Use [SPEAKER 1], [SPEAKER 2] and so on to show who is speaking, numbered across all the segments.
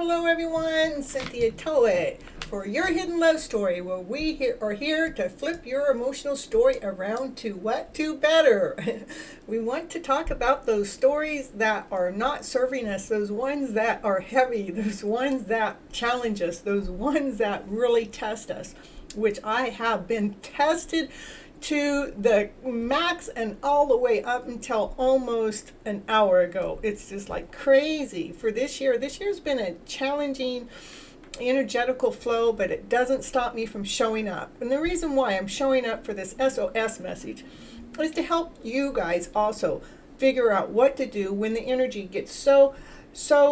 [SPEAKER 1] Hello everyone, Cynthia Toet for Your Hidden Love Story, where we are here to flip your emotional story around to what? To better. We want to talk about those stories that are not serving us, those ones that are heavy, those ones that challenge us, those ones that really test us, which I have been tested to the max and all the way up until almost an hour ago. It's just like crazy for this year. This year's been a challenging energetical flow, but it doesn't stop me from showing up. And the reason why I'm showing up for this SOS message is to help you guys also figure out what to do when the energy gets so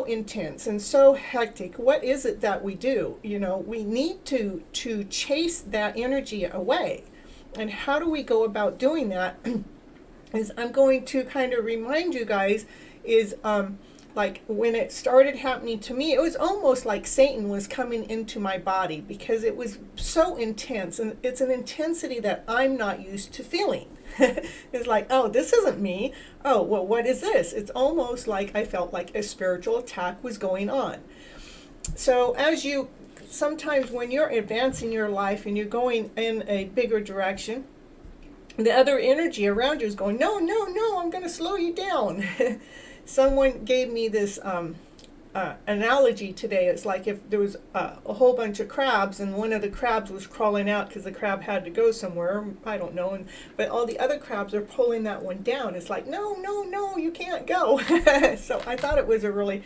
[SPEAKER 1] intense and so hectic. What is it that we do? You know, we need to chase that energy away. And how do we go about doing that? Is I'm going to kind of remind you guys is like when it started happening to me, it was almost like Satan was coming into my body because it was so intense, and it's an intensity that I'm not used to feeling. It's like, oh, this isn't me. Oh, well, what is this? It's almost like I felt like a spiritual attack was going on. So as you sometimes when you're advancing your life and you're going in a bigger direction, the other energy around you is going, no, I'm going to slow you down. Someone gave me this analogy today. It's like if there was a whole bunch of crabs and one of the crabs was crawling out because the crab had to go somewhere, I don't know, but all the other crabs are pulling that one down. It's like, no, you can't go. So I thought it was a really,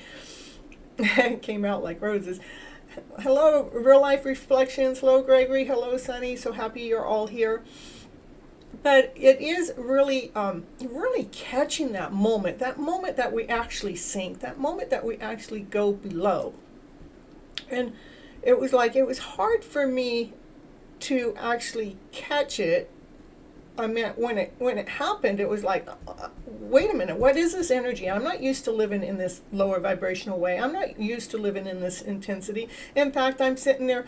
[SPEAKER 1] it came out like roses. Hello, Real Life Reflections. Hello, Gregory. Hello, Sunny. So happy you're all here. But it is really, really catching that moment that we actually sink, that moment that we actually go below. And it was like, it was hard for me to actually catch it. I mean, when it happened, it was like, wait a minute, what is this energy? I'm not used to living in this lower vibrational way. I'm not used to living in this intensity. In fact, I'm sitting there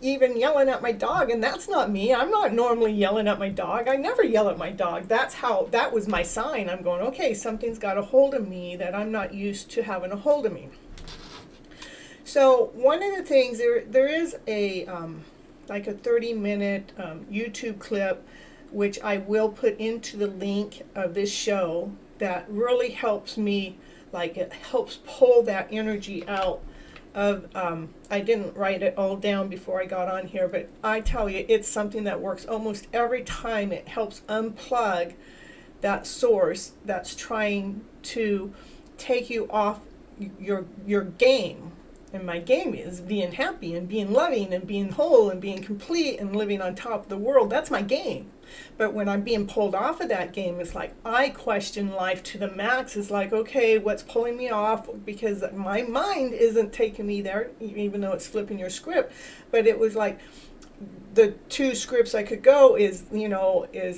[SPEAKER 1] even yelling at my dog, and that's not me. I'm not normally yelling at my dog. I never yell at my dog. That was my sign. I'm going, okay, something's got a hold of me that I'm not used to having a hold of me. So one of the things, there is a like a 30-minute YouTube clip, which I will put into the link of this show, that really helps me, like it helps pull that energy out of, I didn't write it all down before I got on here, but I tell you, it's something that works almost every time. It helps unplug that source that's trying to take you off your game. And my game is being happy and being loving and being whole and being complete and living on top of the world. That's my game. But when I'm being pulled off of that game, it's like I question life to the max. It's like, okay, what's pulling me off? Because my mind isn't taking me there, even though it's flipping your script. But it was like, the two scripts I could go is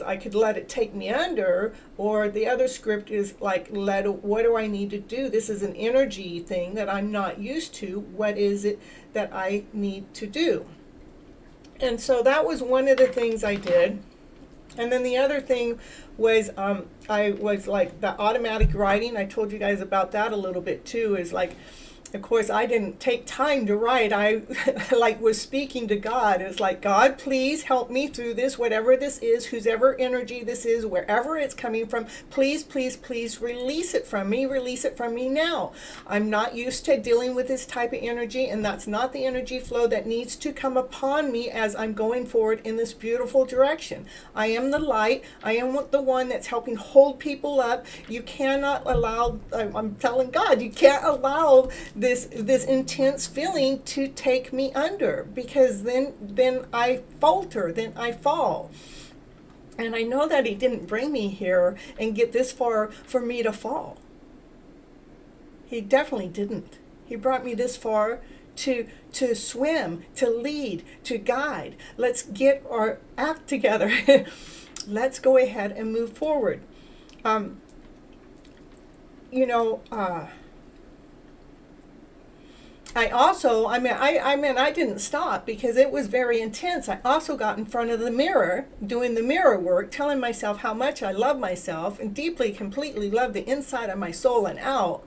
[SPEAKER 1] I could let it take me under, or the other script is like, what do I need to do? This is an energy thing that I'm not used to. What is it that I need to do? And so that was one of the things I did. And then the other thing was I was like the automatic writing. I told you guys about that a little bit too, is like, of course, I didn't take time to write. I like was speaking to God. It's like, God, please help me through this, whatever this is, whosever energy this is, wherever it's coming from. Please, please, please release it from me. Release it from me now. I'm not used to dealing with this type of energy, and that's not the energy flow that needs to come upon me as I'm going forward in this beautiful direction. I am the light. I am the one that's helping hold people up. You cannot allow, I'm telling God, you can't allow this intense feeling to take me under, because then I falter, then I fall. And I know that he didn't bring me here and get this far for me to fall. He definitely didn't. He brought me this far to swim, to lead, to guide. Let's get our act together. Let's go ahead and move forward. I didn't stop because it was very intense. I also got in front of the mirror, doing the mirror work, telling myself how much I love myself and deeply, completely love the inside of my soul and out.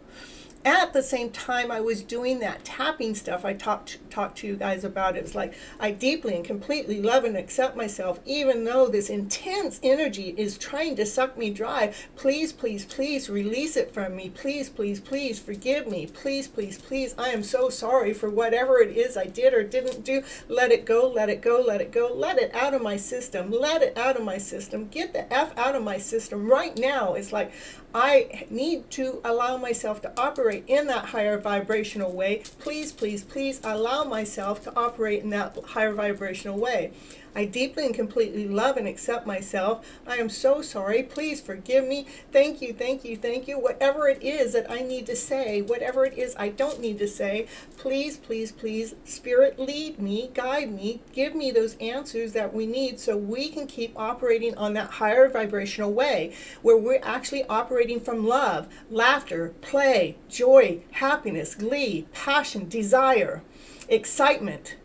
[SPEAKER 1] at the same time I was doing that tapping stuff I talked to you guys about, it was like I deeply and completely love and accept myself, even though this intense energy is trying to suck me dry. Please, please, please release it from me. Please, please, please forgive me. Please, please, please, I am so sorry for whatever it is I did or didn't do. Let it go, let it go, let it go. Let it out of my system. Let it out of my system. Get the F out of my system right now. It's like I need to allow myself to operate in that higher vibrational way. Please, please, please allow myself to operate in that higher vibrational way. I deeply and completely love and accept myself. I am so sorry. Please forgive me. Thank you, thank you, thank you. Whatever it is that I need to say, whatever it is I don't need to say, please, please, please, Spirit, lead me, guide me, give me those answers that we need so we can keep operating on that higher vibrational way where we're actually operating from love, laughter, play, joy, happiness, glee, passion, desire, excitement.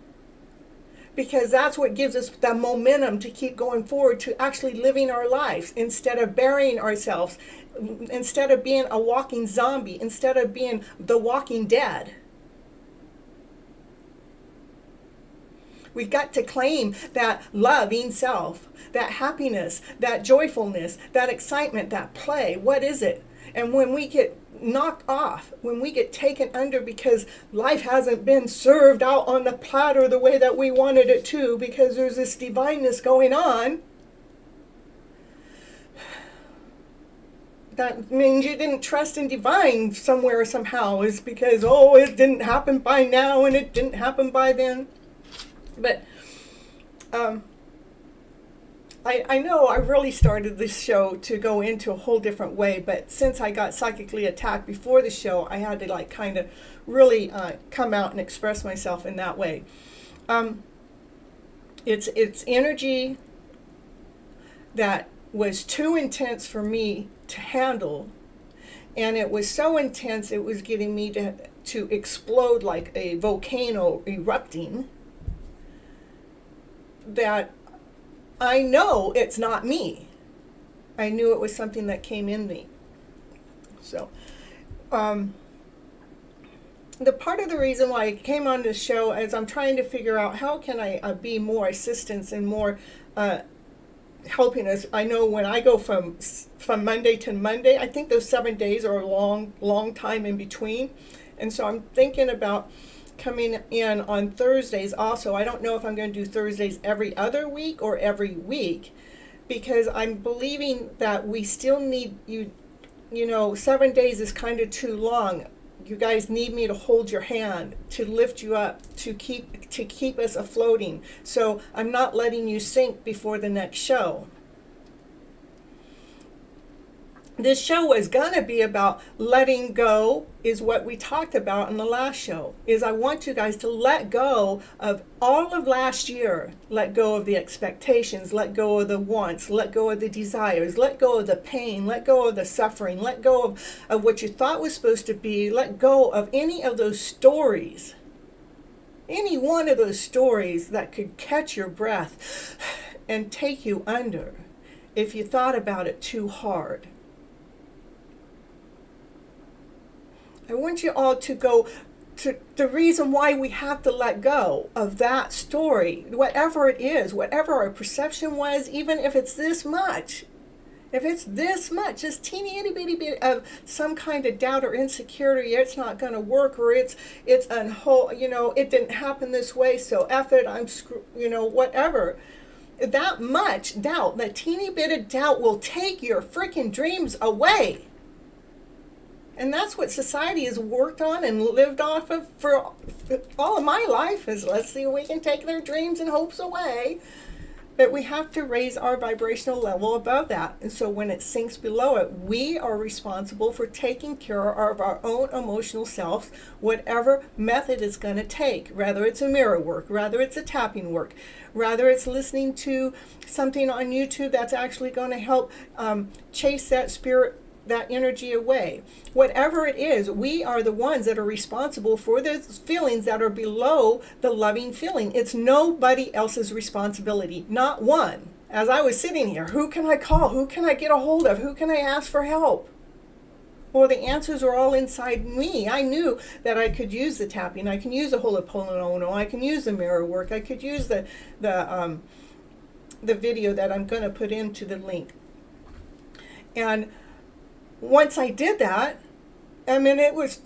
[SPEAKER 1] Because that's what gives us the momentum to keep going forward, to actually living our lives instead of burying ourselves, instead of being a walking zombie, instead of being the walking dead. We've got to claim that loving self, that happiness, that joyfulness, that excitement, that play. What is it? And when we get knocked off, when we get taken under because life hasn't been served out on the platter the way that we wanted it to, because there's this divineness going on, that means you didn't trust in divine somewhere somehow. Is because, oh, it didn't happen by now and it didn't happen by then. But I know I really started this show to go into a whole different way, but since I got psychically attacked before the show, I had to like kind of really come out and express myself in that way. It's energy that was too intense for me to handle, and it was so intense it was getting me to explode like a volcano erupting, that I know it's not me. I knew it was something that came in me. So, the part of the reason why I came on this show is I'm trying to figure out how can I be more assistance and more helping us. I know when I go from Monday to Monday, I think those 7 days are a long time in between. And so I'm thinking about coming in on Thursdays also. I don't know if I'm going to do Thursdays every other week or every week, because I'm believing that we still need you know, 7 days is kind of too long. You guys need me to hold your hand, to lift you up, to keep us afloating. So I'm not letting you sink before the next show. This show was going to be about letting go, is what we talked about in the last show. Is I want you guys to let go of all of last year. Let go of the expectations, let go of the wants, let go of the desires, let go of the pain, let go of the suffering, let go of what you thought was supposed to be, let go of any of those stories. Any one of those stories that could catch your breath and take you under if you thought about it too hard. I want you all to go to the reason why we have to let go of that story, whatever it is, whatever our perception was, even if it's this much. If it's this much, this teeny itty bitty bit of some kind of doubt or insecurity, it's not going to work, or it's it didn't happen this way, so F it, I'm whatever. That much doubt, that teeny bit of doubt will take your freaking dreams away. And that's what society has worked on and lived off of for all of my life, is let's see if we can take their dreams and hopes away. But we have to raise our vibrational level above that. And so when it sinks below it, we are responsible for taking care of our own emotional selves, whatever method it's going to take, whether it's a mirror work, whether it's a tapping work, whether it's listening to something on YouTube that's actually going to help chase that spirit, that energy away. Whatever it is, we are the ones that are responsible for those feelings that are below the loving feeling. It's nobody else's responsibility, not one. As I was sitting here, who can I call? Who can I get a hold of? Who can I ask for help? Well, the answers are all inside me. I knew that I could use the tapping. I can use the Ho'oponopono. I can use the mirror work. I could use the video that I'm going to put into the link. And once I did that, I mean, it was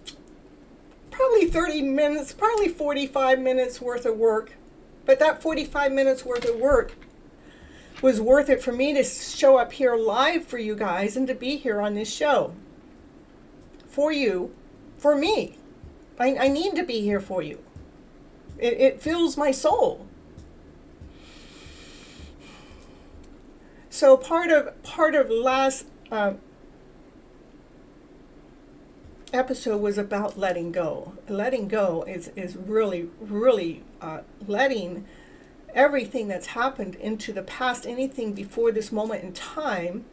[SPEAKER 1] probably 30 minutes, probably 45 minutes worth of work. But that 45 minutes worth of work was worth it for me to show up here live for you guys and to be here on this show. For you, for me. I need to be here for you. It fills my soul. So part of last episode was about letting go. Letting go is really letting everything that's happened into the past, anything before this moment in time,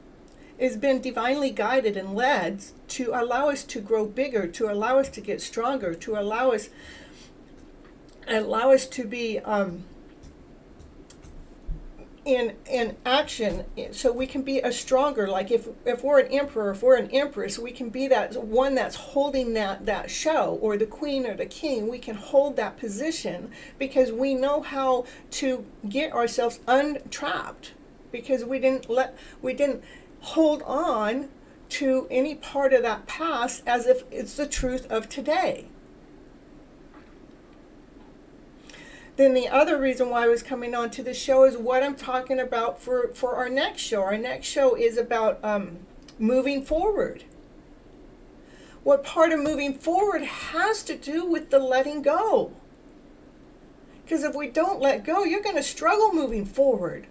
[SPEAKER 1] has been divinely guided and led to allow us to grow bigger, to allow us to get stronger, to allow us to be in action, so we can be a stronger, like if we're an emperor, if we're an empress, we can be that one that's holding that show, or the queen or the king. We can hold that position because we know how to get ourselves untrapped, because we didn't hold on to any part of that past as if it's the truth of today. Then the other reason why I was coming on to the show is what I'm talking about for our next show. Our next show is about moving forward. What part of moving forward has to do with the letting go? Because if we don't let go, you're going to struggle moving forward.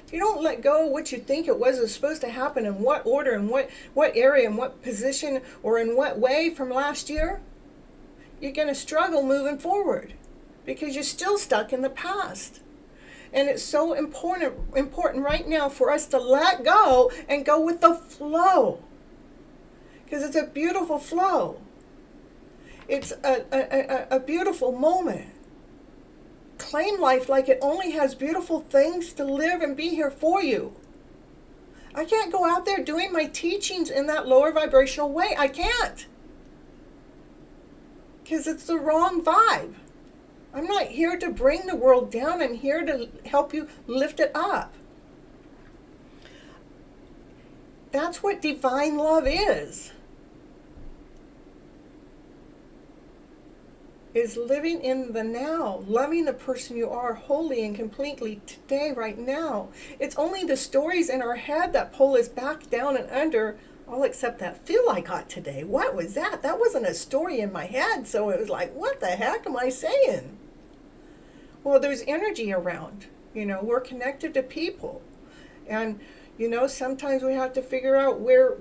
[SPEAKER 1] If you don't let go of what you think it was supposed to happen, in what order, in what area, in what position, or in what way from last year, you're going to struggle moving forward because you're still stuck in the past. And it's so important right now for us to let go and go with the flow, because it's a beautiful flow. It's a beautiful moment. Claim life like it only has beautiful things to live and be here for you. I can't go out there doing my teachings in that lower vibrational way. I can't. Because it's the wrong vibe. I'm not here to bring the world down. I'm here to help you lift it up. That's what divine love is living in the now, loving the person you are wholly and completely today, right now. It's only the stories in our head that pull us back down and under, all except that feel I got today. What was that? That wasn't a story in my head, so it was like, what the heck am I saying? Well, there's energy around. We're connected to people. And, sometimes we have to figure out where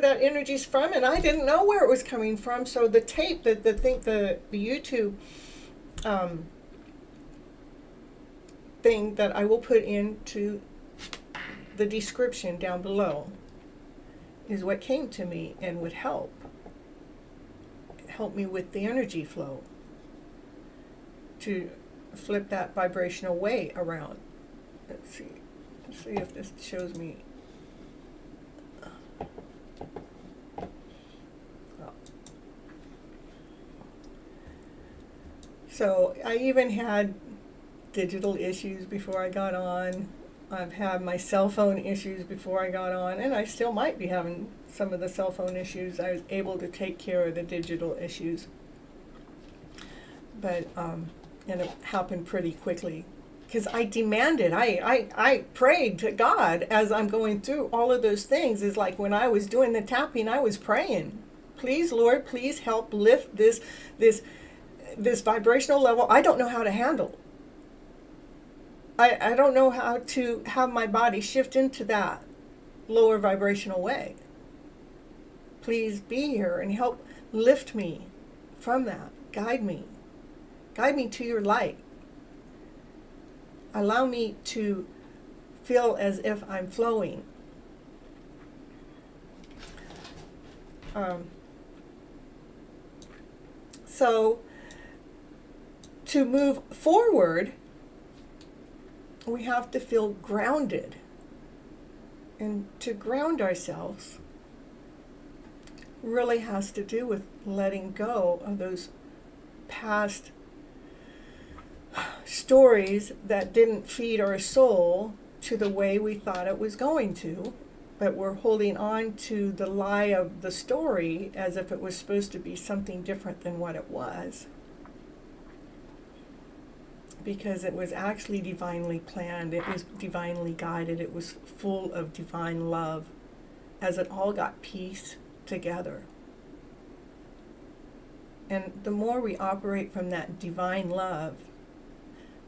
[SPEAKER 1] that energy's from, and I didn't know where it was coming from. So the tape, the YouTube thing that I will put into the description down below is what came to me and would help me with the energy flow to flip that vibrational way around. Let's see if this shows me. So I even had digital issues before I got on. I've had my cell phone issues before I got on, and I still might be having some of the cell phone issues. I was able to take care of the digital issues. But and it happened pretty quickly because I demanded, I prayed to God as I'm going through all of those things. It's like when I was doing the tapping, I was praying, please, Lord, please help lift this vibrational level I don't know how to handle. I don't know how to have my body shift into that lower vibrational way. Please be here and help lift me from that. Guide me to your light. Allow me to feel as if I'm flowing. So to move forward, we have to feel grounded. And to ground ourselves, really has to do with letting go of those past stories that didn't feed our soul to the way we thought it was going to, but we're holding on to the lie of the story as if it was supposed to be something different than what it was. Because it was actually divinely planned, it was divinely guided, it was full of divine love as it all got pieced together. And the more we operate from that divine love,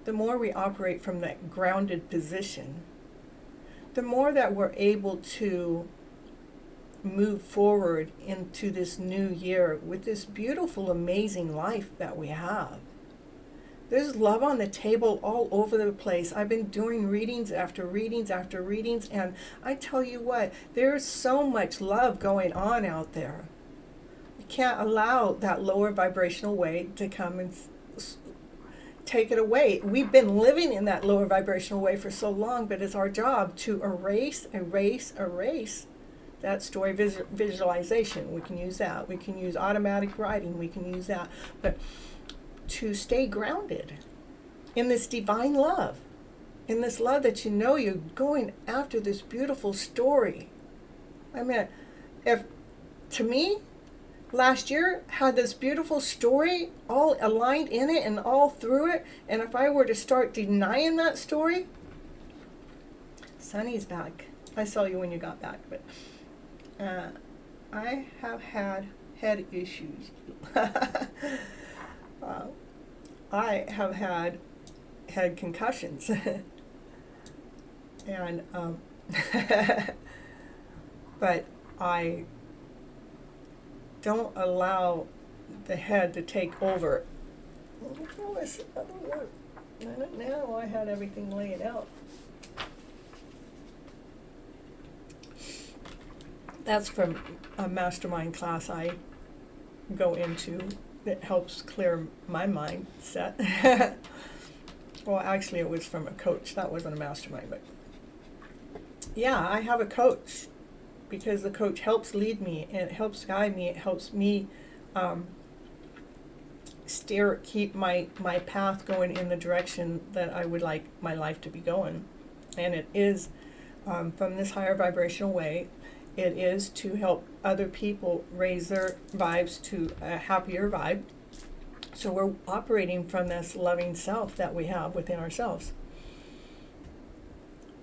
[SPEAKER 1] the more we operate from that grounded position, the more that we're able to move forward into this new year with this beautiful, amazing life that we have. There's love on the table all over the place. I've been doing readings after readings after readings, and I tell you what, there's so much love going on out there. You can't allow that lower vibrational way to come and take it away. We've been living in that lower vibrational way for so long, but it's our job to erase that story visualization. We can use that. We can use automatic writing. We can use that. But to stay grounded in this divine love, in this love that you know you're going after this beautiful story. I mean, if to me, last year had this beautiful story all aligned in it and all through it, and if I were to start denying that story, Sunny's back. I saw you when you got back, but I have had head issues. I have had concussions, and but I don't allow the head to take over. Now I had everything laid out. That's from a mastermind class I go into that helps clear my mindset. Well, actually, it was from a coach. That wasn't a mastermind, but yeah, I have a coach because the coach helps lead me and it helps guide me. It helps me keep my path going in the direction that I would like my life to be going. And it is from this higher vibrational way. It is to help other people raise their vibes to a happier vibe. So we're operating from this loving self that we have within ourselves.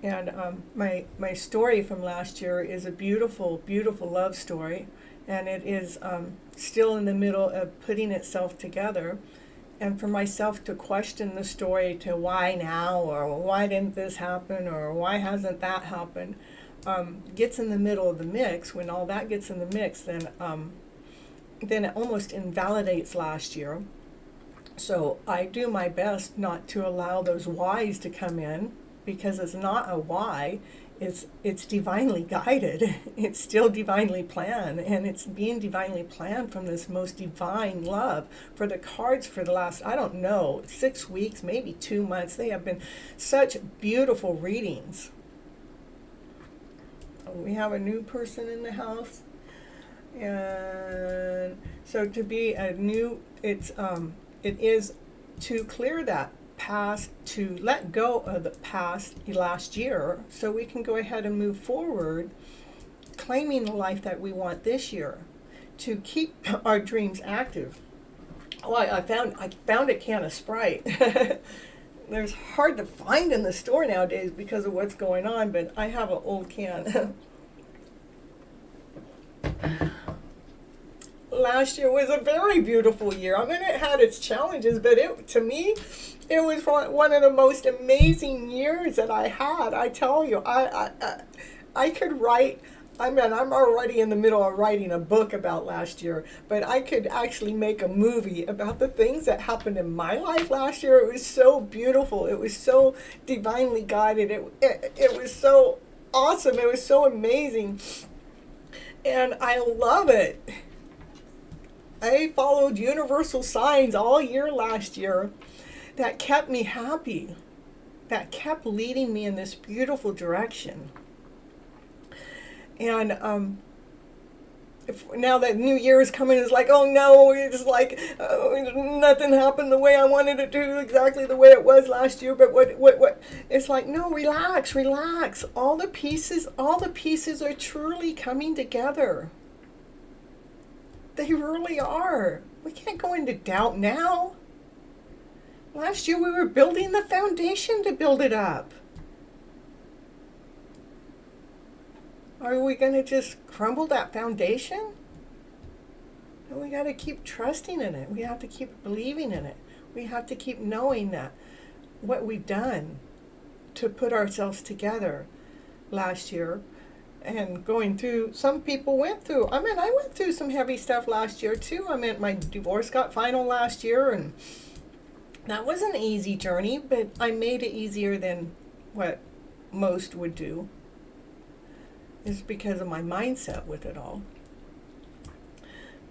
[SPEAKER 1] And my story from last year is a beautiful, beautiful love story. And it is still in the middle of putting itself together. And for myself to question the story to why now, or why didn't this happen, or why hasn't that happened, gets in the middle of the mix. When all that gets in the mix, then it almost invalidates last year. So I do my best not to allow those whys to come in, because it's not a why, it's divinely guided. It's still divinely planned, and it's being divinely planned from this most divine love. For the cards for the last, 6 weeks, maybe 2 months, they have been such beautiful readings. We have a new person in the house, and so to be a new, it is to clear that past, to let go of the past last year, so we can go ahead and move forward, claiming the life that we want this year, to keep our dreams active. Oh, I found a can of Sprite. There's hard to find in the store nowadays because of what's going on, but I have an old can. Last year was a very beautiful year. I mean, it had its challenges, but to me, it was one of the most amazing years that I had. I tell you, I could write. I mean, I'm already in the middle of writing a book about last year, but I could actually make a movie about the things that happened in my life last year. It was so beautiful. It was so divinely guided. It was so awesome. It was so amazing. And I love it. I followed universal signs all year last year that kept me happy, that kept leading me in this beautiful direction. And now that New Year is coming, it's like, oh no, it's like nothing happened the way I wanted it to, exactly the way it was last year. But what? It's like, no, relax, relax. All the pieces are truly coming together. They really are. We can't go into doubt now. Last year we were building the foundation to build it up. Are we going to just crumble that foundation? No, we got to keep trusting in it. We have to keep believing in it. We have to keep knowing that what we've done to put ourselves together last year and going through, some people went through, I went through some heavy stuff last year too. My divorce got final last year, and that was an easy journey, but I made it easier than what most would do. Is because of my mindset with it all.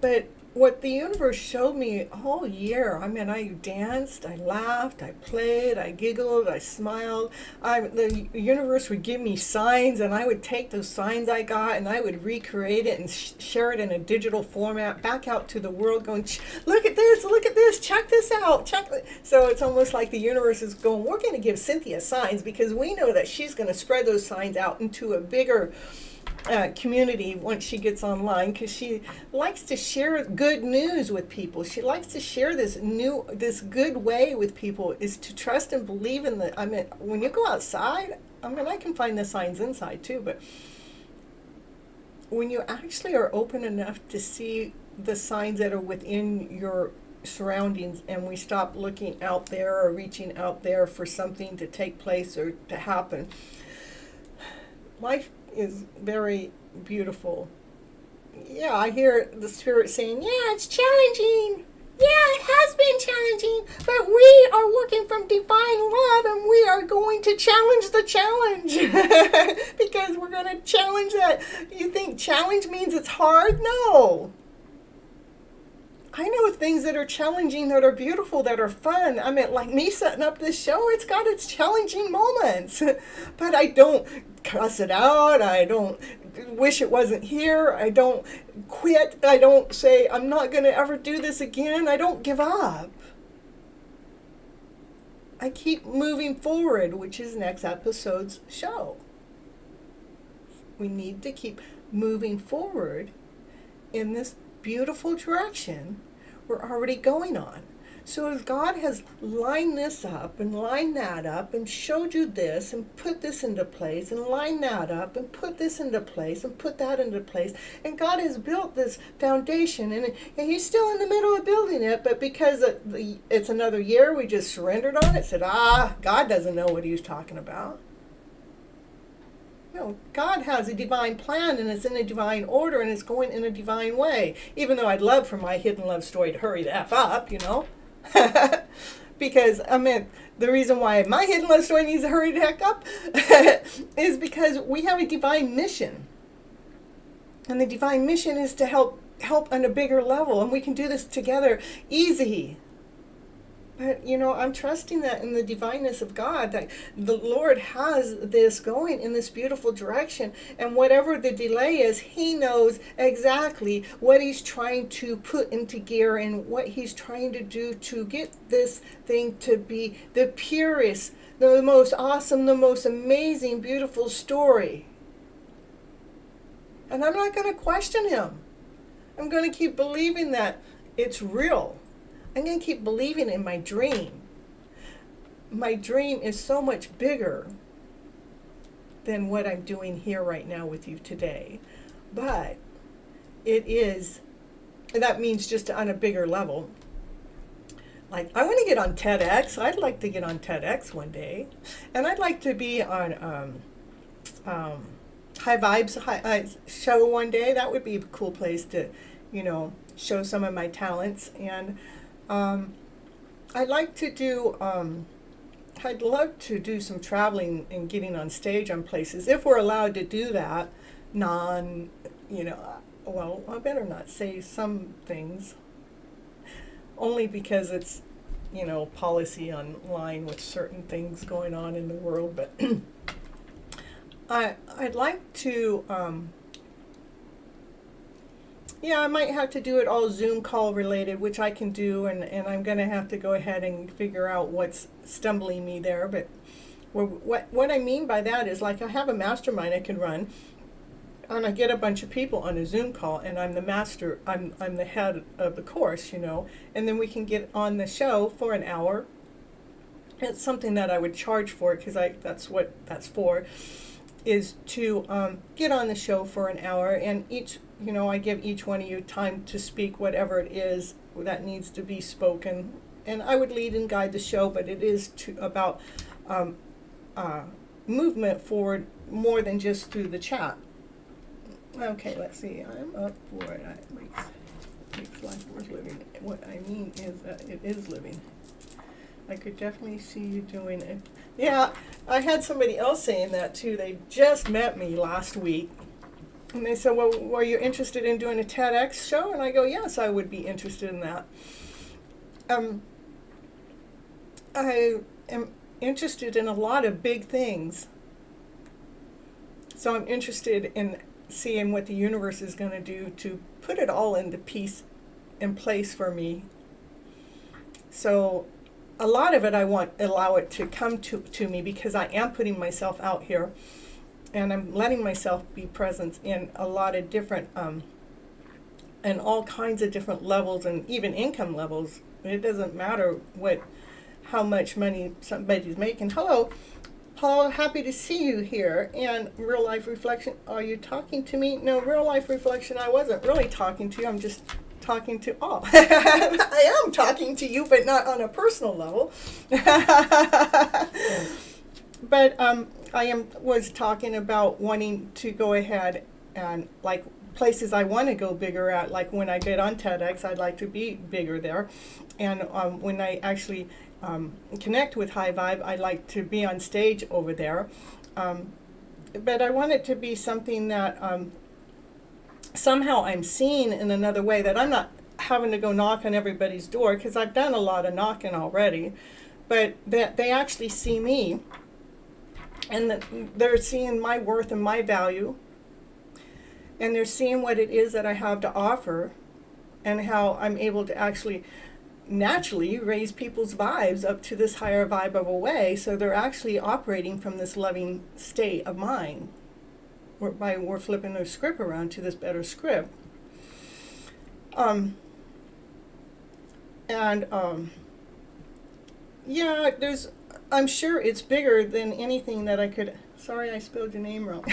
[SPEAKER 1] But what the universe showed me all year, I danced, I laughed, I played, I giggled, I smiled. The universe would give me signs, and I would take those signs I got and I would recreate it and share it in a digital format back out to the world going, look at this, check this out, So it's almost like the universe is going, we're going to give Cynthia signs because we know that she's going to spread those signs out into a bigger community once she gets online, because she likes to share good news with people. She likes to share this good way with people, is to trust and believe in when you go outside, I can find the signs inside too, but when you actually are open enough to see the signs that are within your surroundings, and we stop looking out there or reaching out there for something to take place or to happen, life is very beautiful. Yeah, I hear the spirit saying, yeah, it's challenging. Yeah, it has been challenging, but we are working from divine love, and we are going to challenge the challenge because we're going to challenge that. You think challenge means it's hard? No. I know things that are challenging, that are beautiful, that are fun. Like me setting up this show, it's got its challenging moments. But I don't cuss it out. I don't wish it wasn't here. I don't quit. I don't say, I'm not going to ever do this again. I don't give up. I keep moving forward, which is next episode's show. We need to keep moving forward in this beautiful direction we're already going on. So if God has lined this up and lined that up and showed you this and put this into place and lined that up and put this into place and put that into place, and God has built this foundation, and he's still in the middle of building it, but because it's another year, we just surrendered on it, said, God doesn't know what he's talking about. No, God has a divine plan, and it's in a divine order, and it's going in a divine way. Even though I'd love for my hidden love story to hurry the F up, because, the reason why my hidden love story needs to hurry the heck up is because we have a divine mission. And the divine mission is to help on a bigger level, and we can do this together easy. But, I'm trusting that in the divineness of God, that the Lord has this going in this beautiful direction. And whatever the delay is, he knows exactly what he's trying to put into gear and what he's trying to do to get this thing to be the purest, the most awesome, the most amazing, beautiful story. And I'm not going to question him. I'm going to keep believing that it's real. I'm going to keep believing in my dream. My dream is so much bigger than what I'm doing here right now with you today. But that means just on a bigger level. Like, I want to get on TEDx. I'd like to get on TEDx one day. And I'd like to be on High Vibes show one day. That would be a cool place to, show some of my talents. And I'd love to do some traveling and getting on stage on places, if we're allowed to do that. I better not say some things, only because it's, policy online with certain things going on in the world. But I'd like to Yeah, I might have to do it all Zoom call related, which I can do, and I'm going to have to go ahead and figure out what's stumbling me there. But what I mean by that is, like, I have a mastermind I can run, and I get a bunch of people on a Zoom call, and I'm the master, I'm the head of the course, and then we can get on the show for an hour. It's something that I would charge for, because that's what that's for, is to get on the show for an hour, and I give each one of you time to speak whatever it is that needs to be spoken, and I would lead and guide the show, but it is about movement forward more than just through the chat. Okay, let's see. I'm up for it. Makes life worth living. What I mean is that it is living. I could definitely see you doing it. Yeah, I had somebody else saying that too. They just met me last week. And they said, well, were you interested in doing a TEDx show? And I go, yes, I would be interested in that. I am interested in a lot of big things. So I'm interested in seeing what the universe is going to do to put it all into place for me. So a lot of it I want to allow it to come to me, because I am putting myself out here, and I'm letting myself be present in a lot of different and all kinds of different levels, and even income levels. It doesn't matter how much money somebody's making. Hello, Paul, happy to see you here. And real life reflection, are you talking to me? No, real life reflection, I wasn't really talking to you. I'm just talking to all. I am talking to you, but not on a personal level. But I was talking about wanting to go ahead and, like, places I want to go bigger at. Like when I get on TEDx, I'd like to be bigger there. And when I actually connect with High Vibe, I'd like to be on stage over there. But I want it to be something that somehow I'm seen in another way, that I'm not having to go knock on everybody's door, because I've done a lot of knocking already, but that they actually see me, and that they're seeing my worth and my value, and they're seeing what it is that I have to offer, and how I'm able to actually naturally raise people's vibes up to this higher vibe of a way, so they're actually operating from this loving state of mind. We're flipping their script around to this better script. Yeah, I'm sure it's bigger than anything that I could. Sorry, I spelled your name wrong.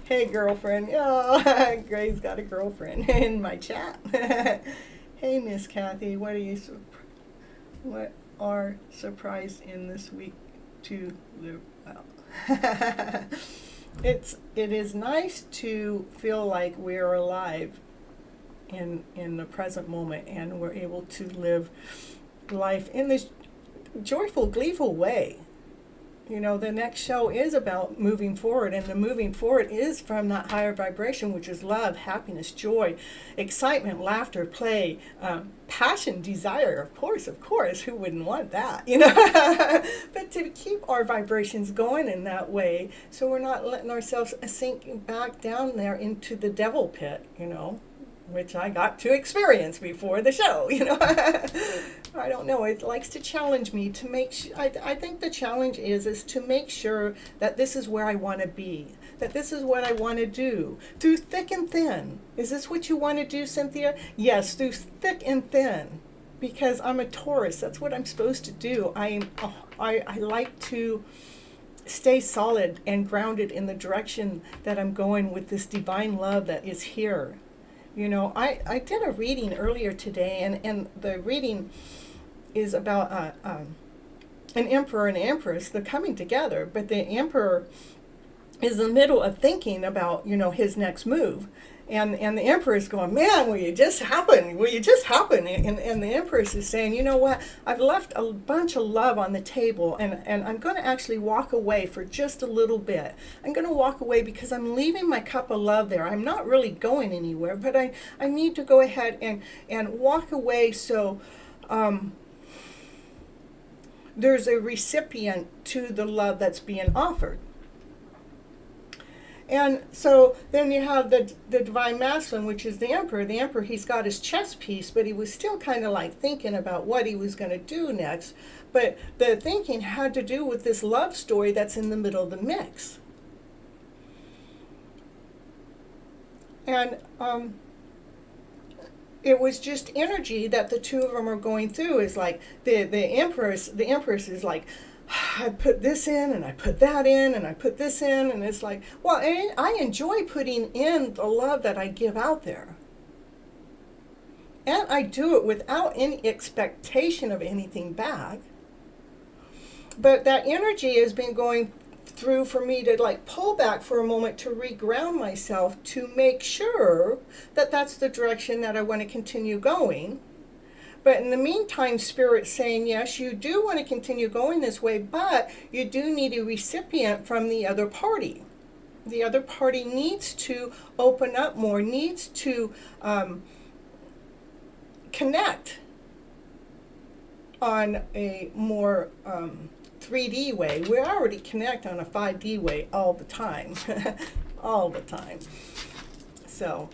[SPEAKER 1] Hey, girlfriend. Oh, Gray's got a girlfriend in my chat. Hey, Miss Kathy, what are surprised in this week to live well? It is nice to feel like we're alive in the present moment, and we're able to live life in this joyful, gleeful way. The next show is about moving forward, and the moving forward is from that higher vibration, which is love, happiness, joy, excitement, laughter, play, passion, desire. Of course, who wouldn't want that? But to keep our vibrations going in that way, so we're not letting ourselves sink back down there into the devil pit, which I got to experience before the show, I don't know, it likes to challenge me to make I think the challenge is to make sure that this is where I want to be, that this is what I want to do, through thick and thin. Is this what you want to do, Cynthia? Yes, through thick and thin, because I'm a Taurus. That's what I'm supposed to do. I like to stay solid and grounded in the direction that I'm going with this divine love that is here. I did a reading earlier today, and the reading is about an emperor and empress. They're coming together, but the emperor is in the middle of thinking about, his next move. And the emperor is going, man, will you just happen? Will you just happen? And the empress is saying, you know what? I've left a bunch of love on the table, and I'm going to actually walk away for just a little bit. I'm going to walk away because I'm leaving my cup of love there. I'm not really going anywhere, but I need to go ahead and walk away so there's a recipient to the love that's being offered. And so then you have the divine masculine, which is the emperor. The emperor, he's got his chess piece, but he was still kind of like thinking about what he was going to do next. But the thinking had to do with this love story that's in the middle of the mix. And it was just energy that the two of them are going through. Is like the empress is like, I put this in and I put that in and I put this in, and it's like, well, I enjoy putting in the love that I give out there. And I do it without any expectation of anything back. But that energy has been going through for me to like pull back for a moment to reground myself, to make sure that that's the direction that I want to continue going. But in the meantime, Spirit's saying, yes, you do want to continue going this way, but you do need a recipient from the other party. The other party needs to open up more, needs to connect on a more 3D way. We already connect on a 5D way all the time. All the time. So,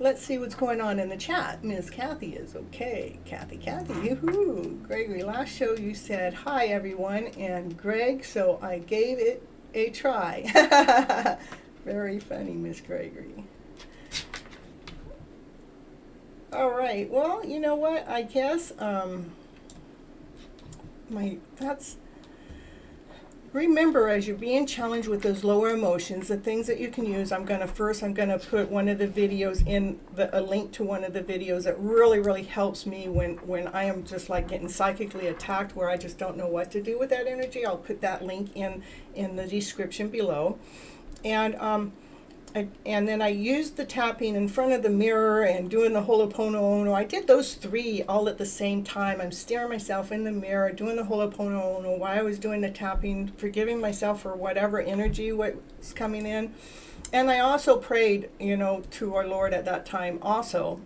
[SPEAKER 1] let's see what's going on in the chat. Miss Kathy is okay. Kathy, yoo-hoo. Gregory, last show you said, hi everyone, and Greg, so I gave it a try. Very funny, Miss Gregory. All right, well, you know what, I guess, remember, as you're being challenged with those lower emotions, the things that you can use, I'm going to put one of the videos in, a link to one of the videos that really, really helps me when I am just like getting psychically attacked, where I just don't know what to do with that energy. I'll put that link in the description below. And then I used the tapping in front of the mirror and doing the Ho'oponopono. I did those three all at the same time. I'm staring myself in the mirror, doing the Ho'oponopono while I was doing the tapping, forgiving myself for whatever energy was coming in. And I also prayed, to our Lord at that time also,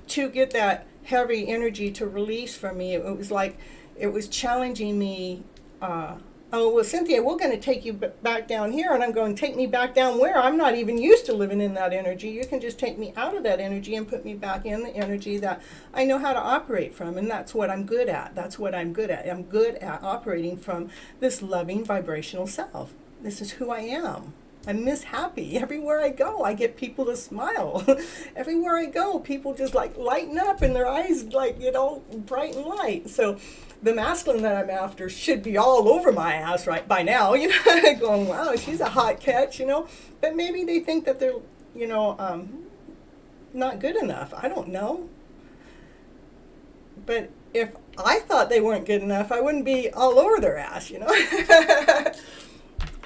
[SPEAKER 1] to get that heavy energy to release from me. It was like, it was challenging me, oh, well, Cynthia, we're going to take you back down here, and I'm going to take me back down where? I'm not even used to living in that energy. You can just take me out of that energy and put me back in the energy that I know how to operate from, and that's what I'm good at. That's what I'm good at. I'm good at operating from this loving vibrational self. This is who I am. I'm Miss Happy. Everywhere I go, I get people to smile. Everywhere I go, people just like lighten up and their eyes like, bright and light. So the masculine that I'm after should be all over my ass right by now, going, wow, she's a hot catch, But maybe they think that they're, not good enough. I don't know. But if I thought they weren't good enough, I wouldn't be all over their ass,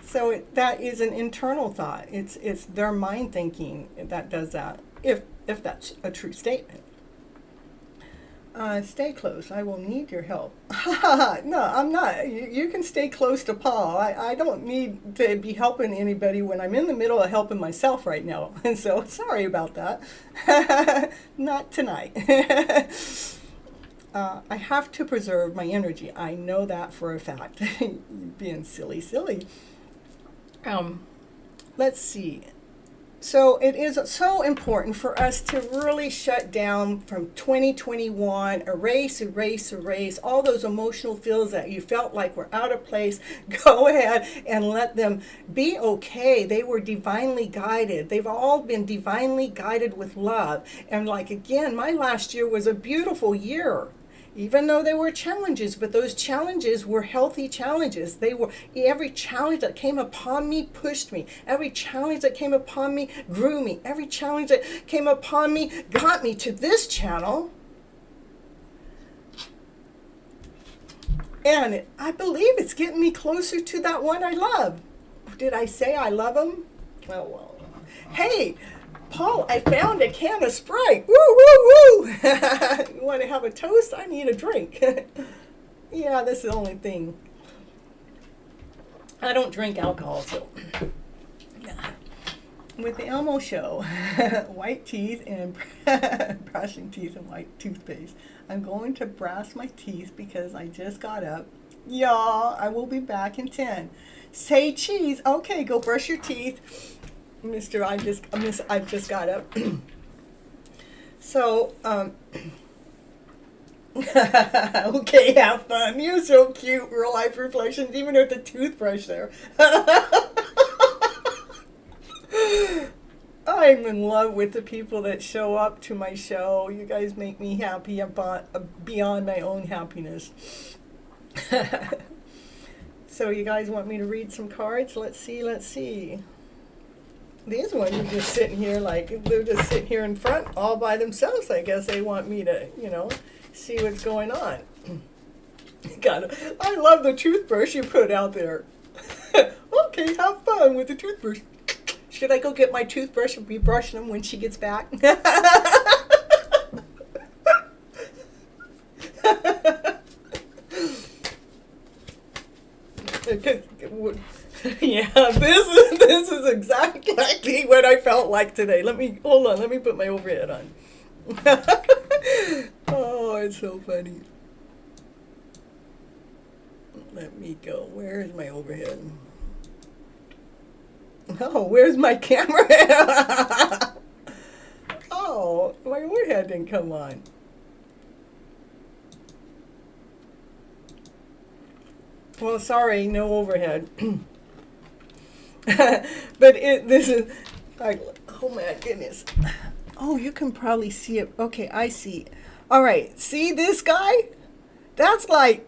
[SPEAKER 1] So that is an internal thought. It's their mind thinking that does that, if that's a true statement. Stay close. I will need your help. No, I'm not. You can stay close to Paul. I don't need to be helping anybody when I'm in the middle of helping myself right now. And so, sorry about that. Not tonight. I have to preserve my energy. I know that for a fact. Being silly. Let's see. So it is so important for us to really shut down from 2021, erase all those emotional feels that you felt like were out of place. Go ahead and let them be okay. They were divinely guided. They've all been divinely guided with love. And like, again, my last year was a beautiful year. Even though there were challenges, but those challenges were healthy challenges. Every challenge that came upon me pushed me. Every challenge that came upon me grew me. Every challenge that came upon me got me to this channel. And I believe it's getting me closer to that one I love. Did I say I love him? Well. Hey, Paul, I found a can of Sprite. Woo, woo, woo. You want to have a toast? I need a drink. Yeah, that's the only thing. I don't drink alcohol, so. With the Elmo Show, white teeth and brushing teeth and white toothpaste. I'm going to brush my teeth because I just got up. Y'all, I will be back in 10. Say cheese. Okay, go brush your teeth. Mister, I just got up. So, okay, have fun. You're so cute. Real life reflections, even with the toothbrush there. I'm in love with the people that show up to my show. You guys make me happy beyond my own happiness. So you guys want me to read some cards? Let's see. These ones are just sitting here they're just sitting here in front all by themselves. I guess they want me to, see what's going on. I love the toothbrush you put out there. Okay, have fun with the toothbrush. Should I go get my toothbrush and be brushing them when she gets back? Yeah, this is exactly what I felt like today. Let me put my overhead on. Oh, it's so funny. Let me go. Where is my overhead? Oh, where's my camera? Oh, my overhead didn't come on. Well, sorry, no overhead. But this is like, oh my goodness. Oh, you can probably see it. Okay, I see. All right, see this guy? That's the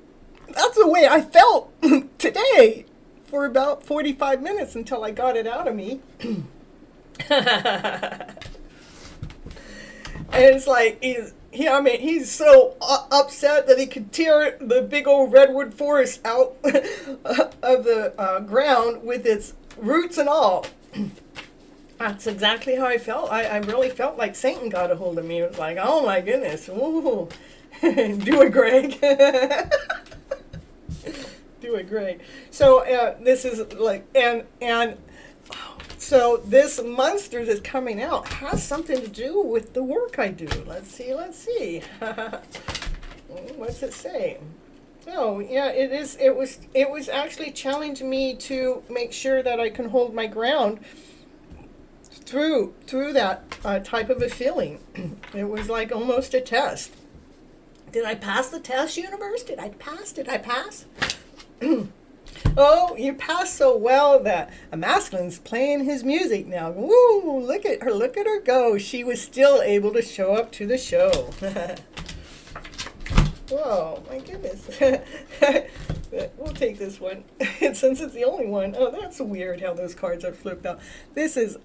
[SPEAKER 1] way I felt today for about 45 minutes until I got it out of me. And it's like, he's so upset that he could tear the big old redwood forest out of the ground with its roots and all. That's exactly how I felt. I really felt like Satan got a hold of me. It was like, oh my goodness. Ooh. Do it, Greg. Do it, Greg. So this is like, and so this monster that's coming out has something to do with the work I do. Let's see. What's it say? Oh, yeah, it is. It was actually challenging me to make sure that I can hold my ground through that type of a feeling. It was like almost a test. Did I pass the test, universe? Did I pass? Oh, you passed so well that a masculine's playing his music now. Woo, look at her go. She was still able to show up to the show. Whoa, my goodness. We'll take this one. Since it's the only one. Oh, that's weird how those cards are flipped out. This is,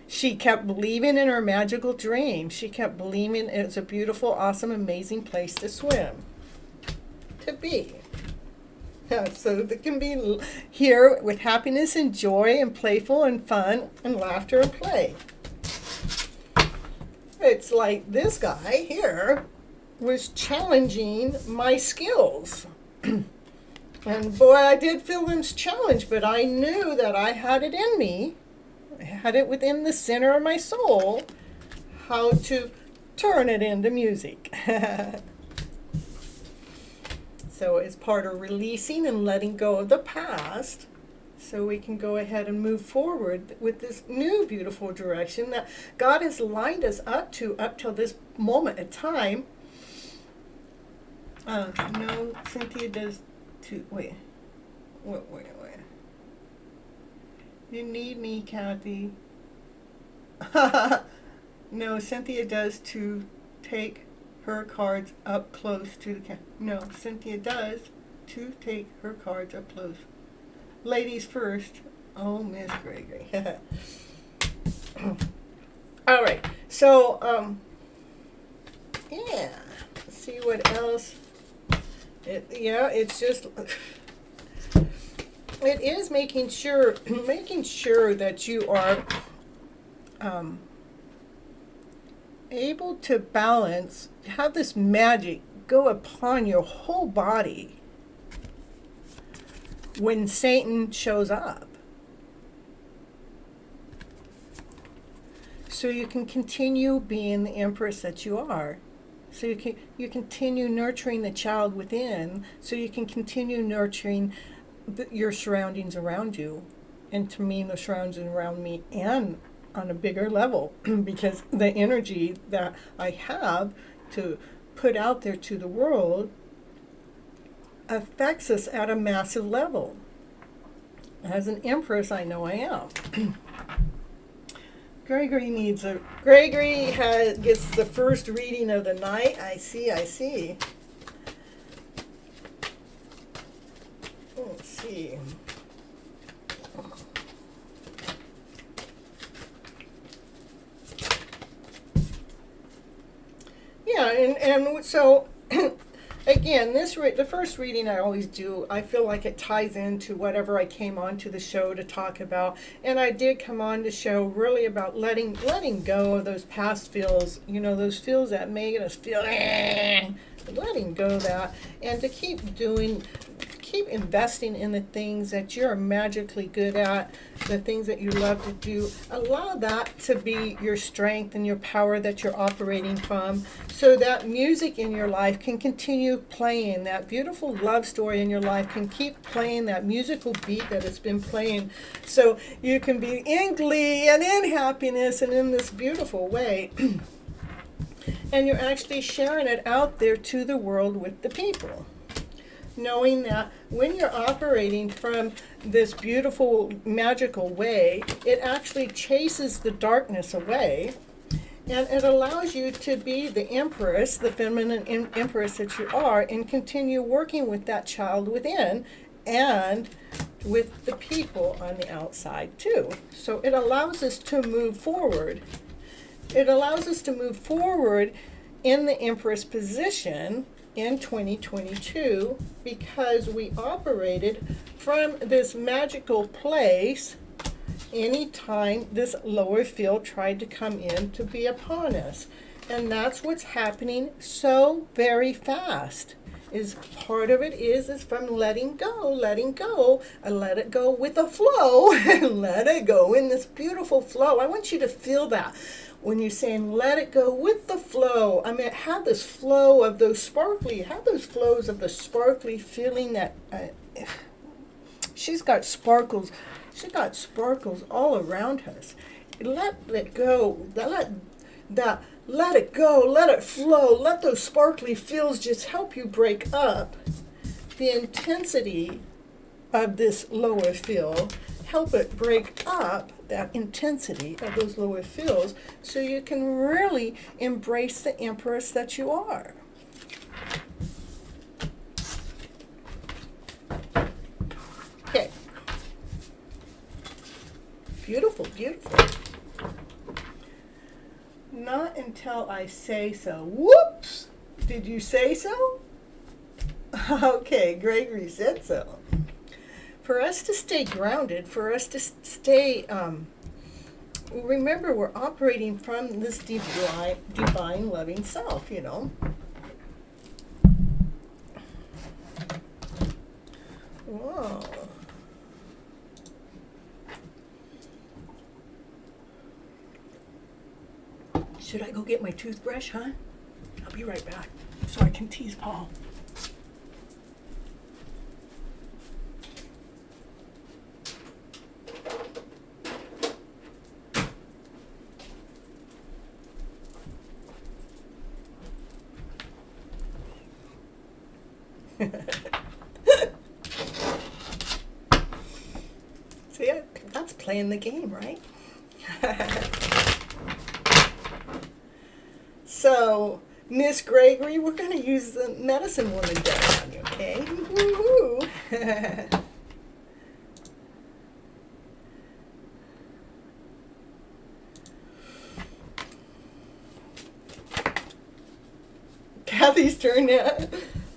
[SPEAKER 1] she kept believing in her magical dream. She kept believing it's a beautiful, awesome, amazing place to swim. To be. So they can be here with happiness and joy and playful and fun and laughter and play. It's like this guy here was challenging my skills. And boy, I did feel this challenge, but I knew that I had it in me. I had it within the center of my soul, how to turn it into music. So it's part of releasing and letting go of the past so we can go ahead and move forward with this new beautiful direction that God has lined us up till this moment in time. No, Cynthia does too. Wait. You need me, Kathy. No, Cynthia does to take her cards up close to the No, Cynthia does to take her cards up close. Ladies first. Oh, Miss Gregory. All right. So, yeah. Let's see what else. It's just. It is making sure that you are able to balance, have this magic go upon your whole body when Satan shows up. So you can continue being the Empress that you are. So you continue nurturing the child within, so you can continue nurturing your surroundings around you, and to me, the surroundings around me, and on a bigger level, because the energy that I have to put out there to the world affects us at a massive level. As an Empress, I know I am. Gregory gets the first reading of the night. I see. Let's see. Yeah, and so again, the first reading I always do, I feel like it ties into whatever I came on to the show to talk about. And I did come on the show really about letting go of those past feels, those feels that made us feel, letting go of that, and to keep investing in the things that you're magically good at, the things that you love to do. Allow that to be your strength and your power that you're operating from, so that music in your life can continue playing. That beautiful love story in your life can keep playing, that musical beat that it's been playing, so you can be in glee and in happiness and in this beautiful way. And you're actually sharing it out there to the world with the people, knowing that when you're operating from this beautiful, magical way, it actually chases the darkness away, and it allows you to be the Empress, the feminine Empress that you are, and continue working with that child within and with the people on the outside too. So it allows us to move forward. It allows us to move forward in the Empress position in 2022, because we operated from this magical place anytime this lower field tried to come in to be upon us. And that's what's happening so very fast. Is part of it is from letting go, and let it go with a flow, and let it go in this beautiful flow. I want you to feel that. When you're saying let it go with the flow, I mean, have this flow of those flows of the sparkly feeling that she's got sparkles all around us. Let it go, let it go, let it flow, let those sparkly feels just help you break up the intensity of this lower feel. Help it break up that intensity of those lower feels, so you can really embrace the Empress that you are. Okay. Beautiful. Not until I say so. Whoops! Did you say so? Okay, Gregory said so. For us to stay grounded, for us to stay, remember, we're operating from this divine loving self, Whoa. Should I go get my toothbrush, huh? I'll be right back so I can tease Paul. See, that's playing the game, right? So, Miss Gregory, we're going to use the medicine woman dart on you, okay? Woo-hoo. Kathy's turn now.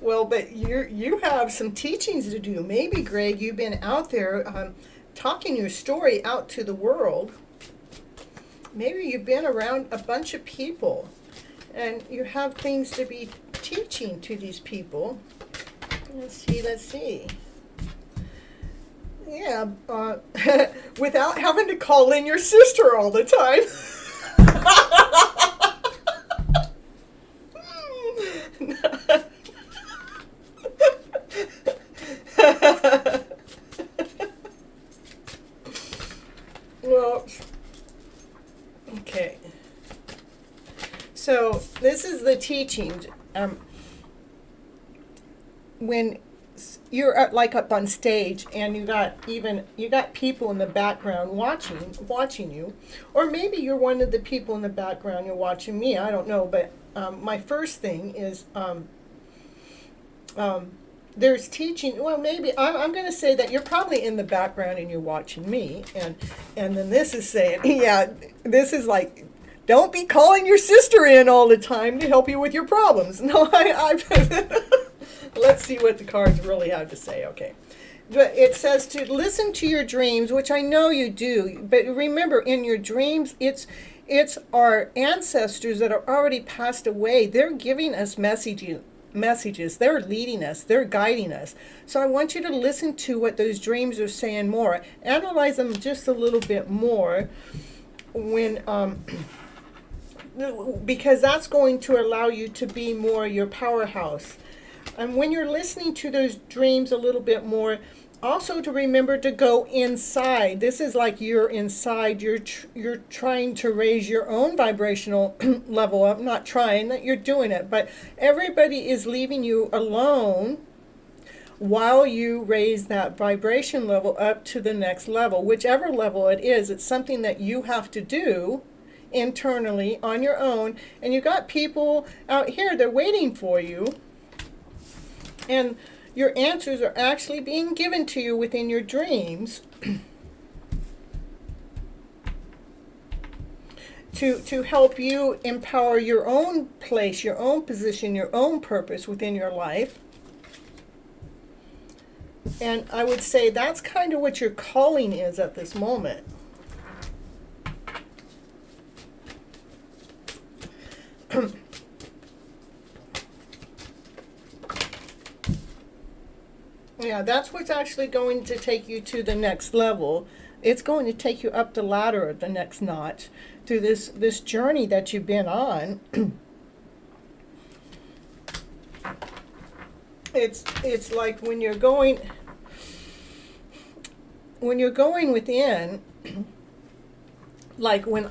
[SPEAKER 1] Well, but you have some teachings to do. Maybe, Greg, you've been out there talking your story out to the world. Maybe you've been around a bunch of people, and you have things to be teaching to these people. Let's see. Yeah, without having to call in your sister all the time. is the teaching. When you're like up on stage and you got people in the background watching you, or maybe you're one of the people in the background, you're watching me, I don't know, but my first thing is there's teaching. Well, maybe I'm going to say that you're probably in the background and you're watching me, and then this is saying, yeah, this is like, don't be calling your sister in all the time to help you with your problems. No, let's see what the cards really have to say. Okay. But it says to listen to your dreams, which I know you do. But remember, in your dreams, it's our ancestors that are already passed away. They're giving us messages. They're leading us. They're guiding us. So I want you to listen to what those dreams are saying more. Analyze them just a little bit more when because that's going to allow you to be more your powerhouse. And when you're listening to those dreams a little bit more, also to remember to go inside. This is like you're inside. You're trying to raise your own vibrational level up. Not trying, that you're doing it. But everybody is leaving you alone while you raise that vibration level up to the next level. Whichever level it is, it's something that you have to do internally on your own. And you got people out here, they're waiting for you. And your answers are actually being given to you within your dreams to help you empower your own place, your own position, your own purpose within your life. And I would say that's kind of what your calling is at this moment. Yeah, that's what's actually going to take you to the next level. It's going to take you up the ladder, the next notch, to this journey that you've been on. It's like when you're going within, like when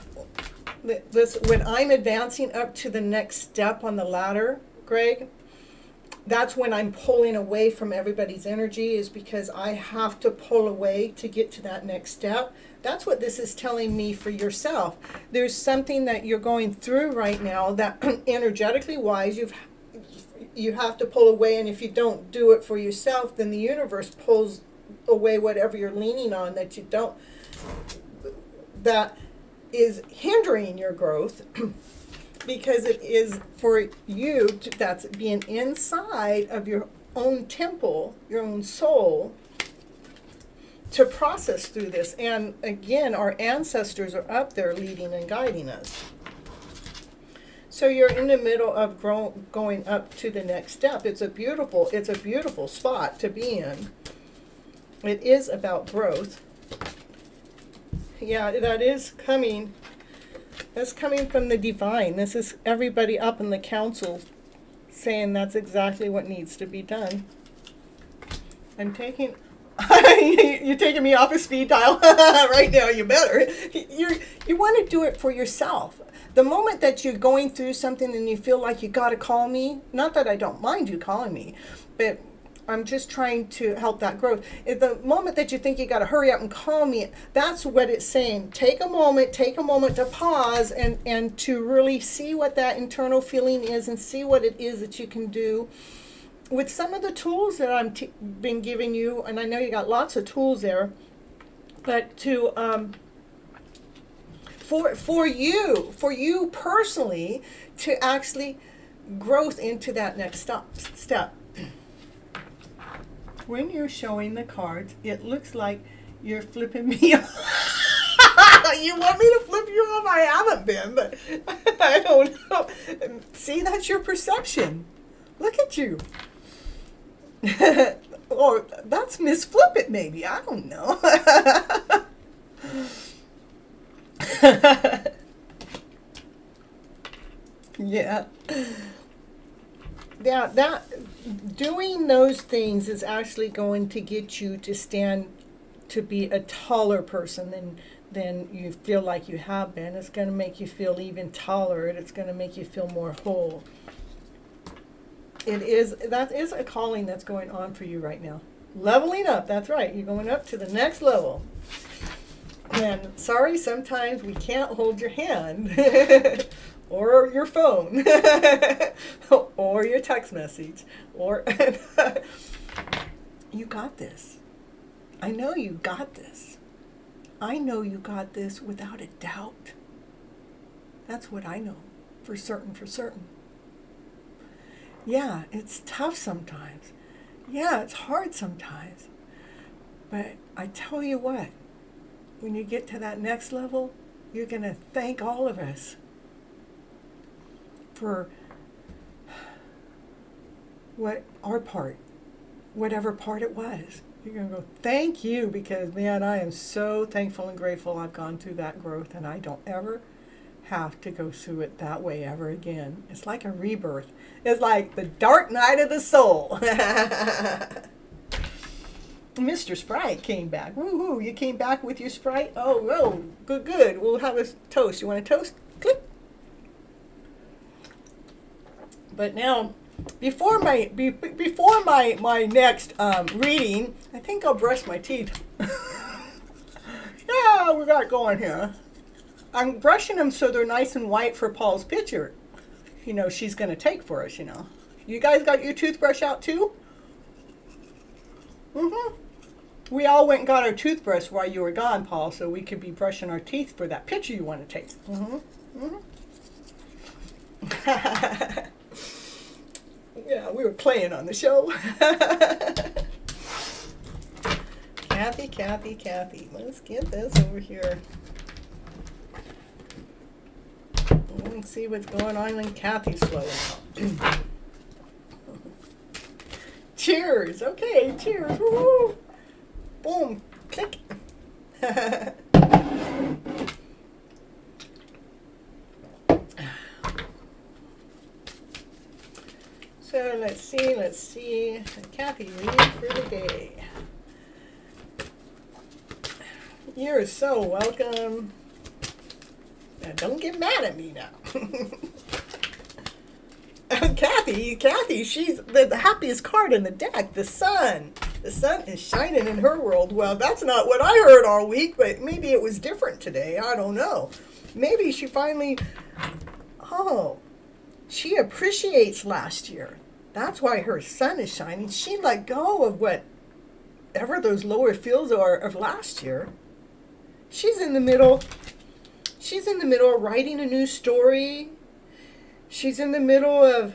[SPEAKER 1] I'm advancing up to the next step on the ladder, Greg, that's when I'm pulling away from everybody's energy, is because I have to pull away to get to that next step. That's what this is telling me for yourself. There's something that you're going through right now that energetically wise, you have to pull away, and if you don't do it for yourself, then the universe pulls away whatever you're leaning on that is hindering your growth. Because it is for you that's being inside of your own temple, your own soul, to process through this. And again, our ancestors are up there leading and guiding us. So you're in the middle of going up to the next step. It's a beautiful spot to be in. It is about growth. Yeah, that is coming. That's coming from the divine. This is everybody up in the council saying that's exactly what needs to be done. I'm taking... You're taking me off a speed dial right now. You better. You want to do it for yourself. The moment that you're going through something and you feel like you got to call me, not that I don't mind you calling me, but I'm just trying to help that growth. At the moment that you think you got to hurry up and call me, that's what it's saying. Take a moment to pause and to really see what that internal feeling is and see what it is that you can do with some of the tools that I've been giving you. And I know you got lots of tools there, but to for you personally to actually growth into that next step. When you're showing the cards, it looks like you're flipping me off. You want me to flip you off? I haven't been, but I don't know. See, that's your perception. Look at you. Or that's Miss Flip It, maybe. I don't know. Yeah. Yeah, that doing those things is actually going to get you to stand to be a taller person than you feel like you have been. It's going to make you feel even taller. It's going to make you feel more whole. That is a calling that's going on for you right now. Leveling up, that's right. You're going up to the next level. And sorry, sometimes we can't hold your hand or your phone or your text message or you got this. I know you got this. I know you got this without a doubt. That's what I know for certain, for certain. Yeah, it's tough sometimes. Yeah, it's hard sometimes. But I tell you what, when you get to that next level, you're going to thank all of us for what our part, whatever part it was. You're going to go, thank you, because, man, I am so thankful and grateful I've gone through that growth, and I don't ever have to go through it that way ever again. It's like a rebirth. It's like the dark night of the soul. Mr. Sprite came back. Woohoo, you came back with your Sprite? Oh, good, good. We'll have a toast. You want a toast? Click. We now, before my next reading, I think I'll brush my teeth. Yeah, we got going here. I'm brushing them so they're nice and white for Paul's picture. You know, she's going to take for us, you know. You guys got your toothbrush out too? Mm-hmm. We all went and got our toothbrush while you were gone, Paul, so we could be brushing our teeth for that picture you want to take. Mm-hmm. Mm-hmm. Yeah, we were playing on the show. Kathy. Let's get this over here. Let's see what's going on when Kathy's flowing out. Cheers. Okay, cheers. Woo-hoo. Boom. Click. So let's see. Kathy reading for the day. You're so welcome. Now, don't get mad at me now. Kathy, she's the happiest card in the deck, the sun. The sun is shining in her world. Well, that's not what I heard all week, but maybe it was different today. I don't know. Maybe she finally, she appreciates last year. That's why her sun is shining. She let go of whatever those lower feels are of last year. She's in the middle of writing a new story. She's in the middle of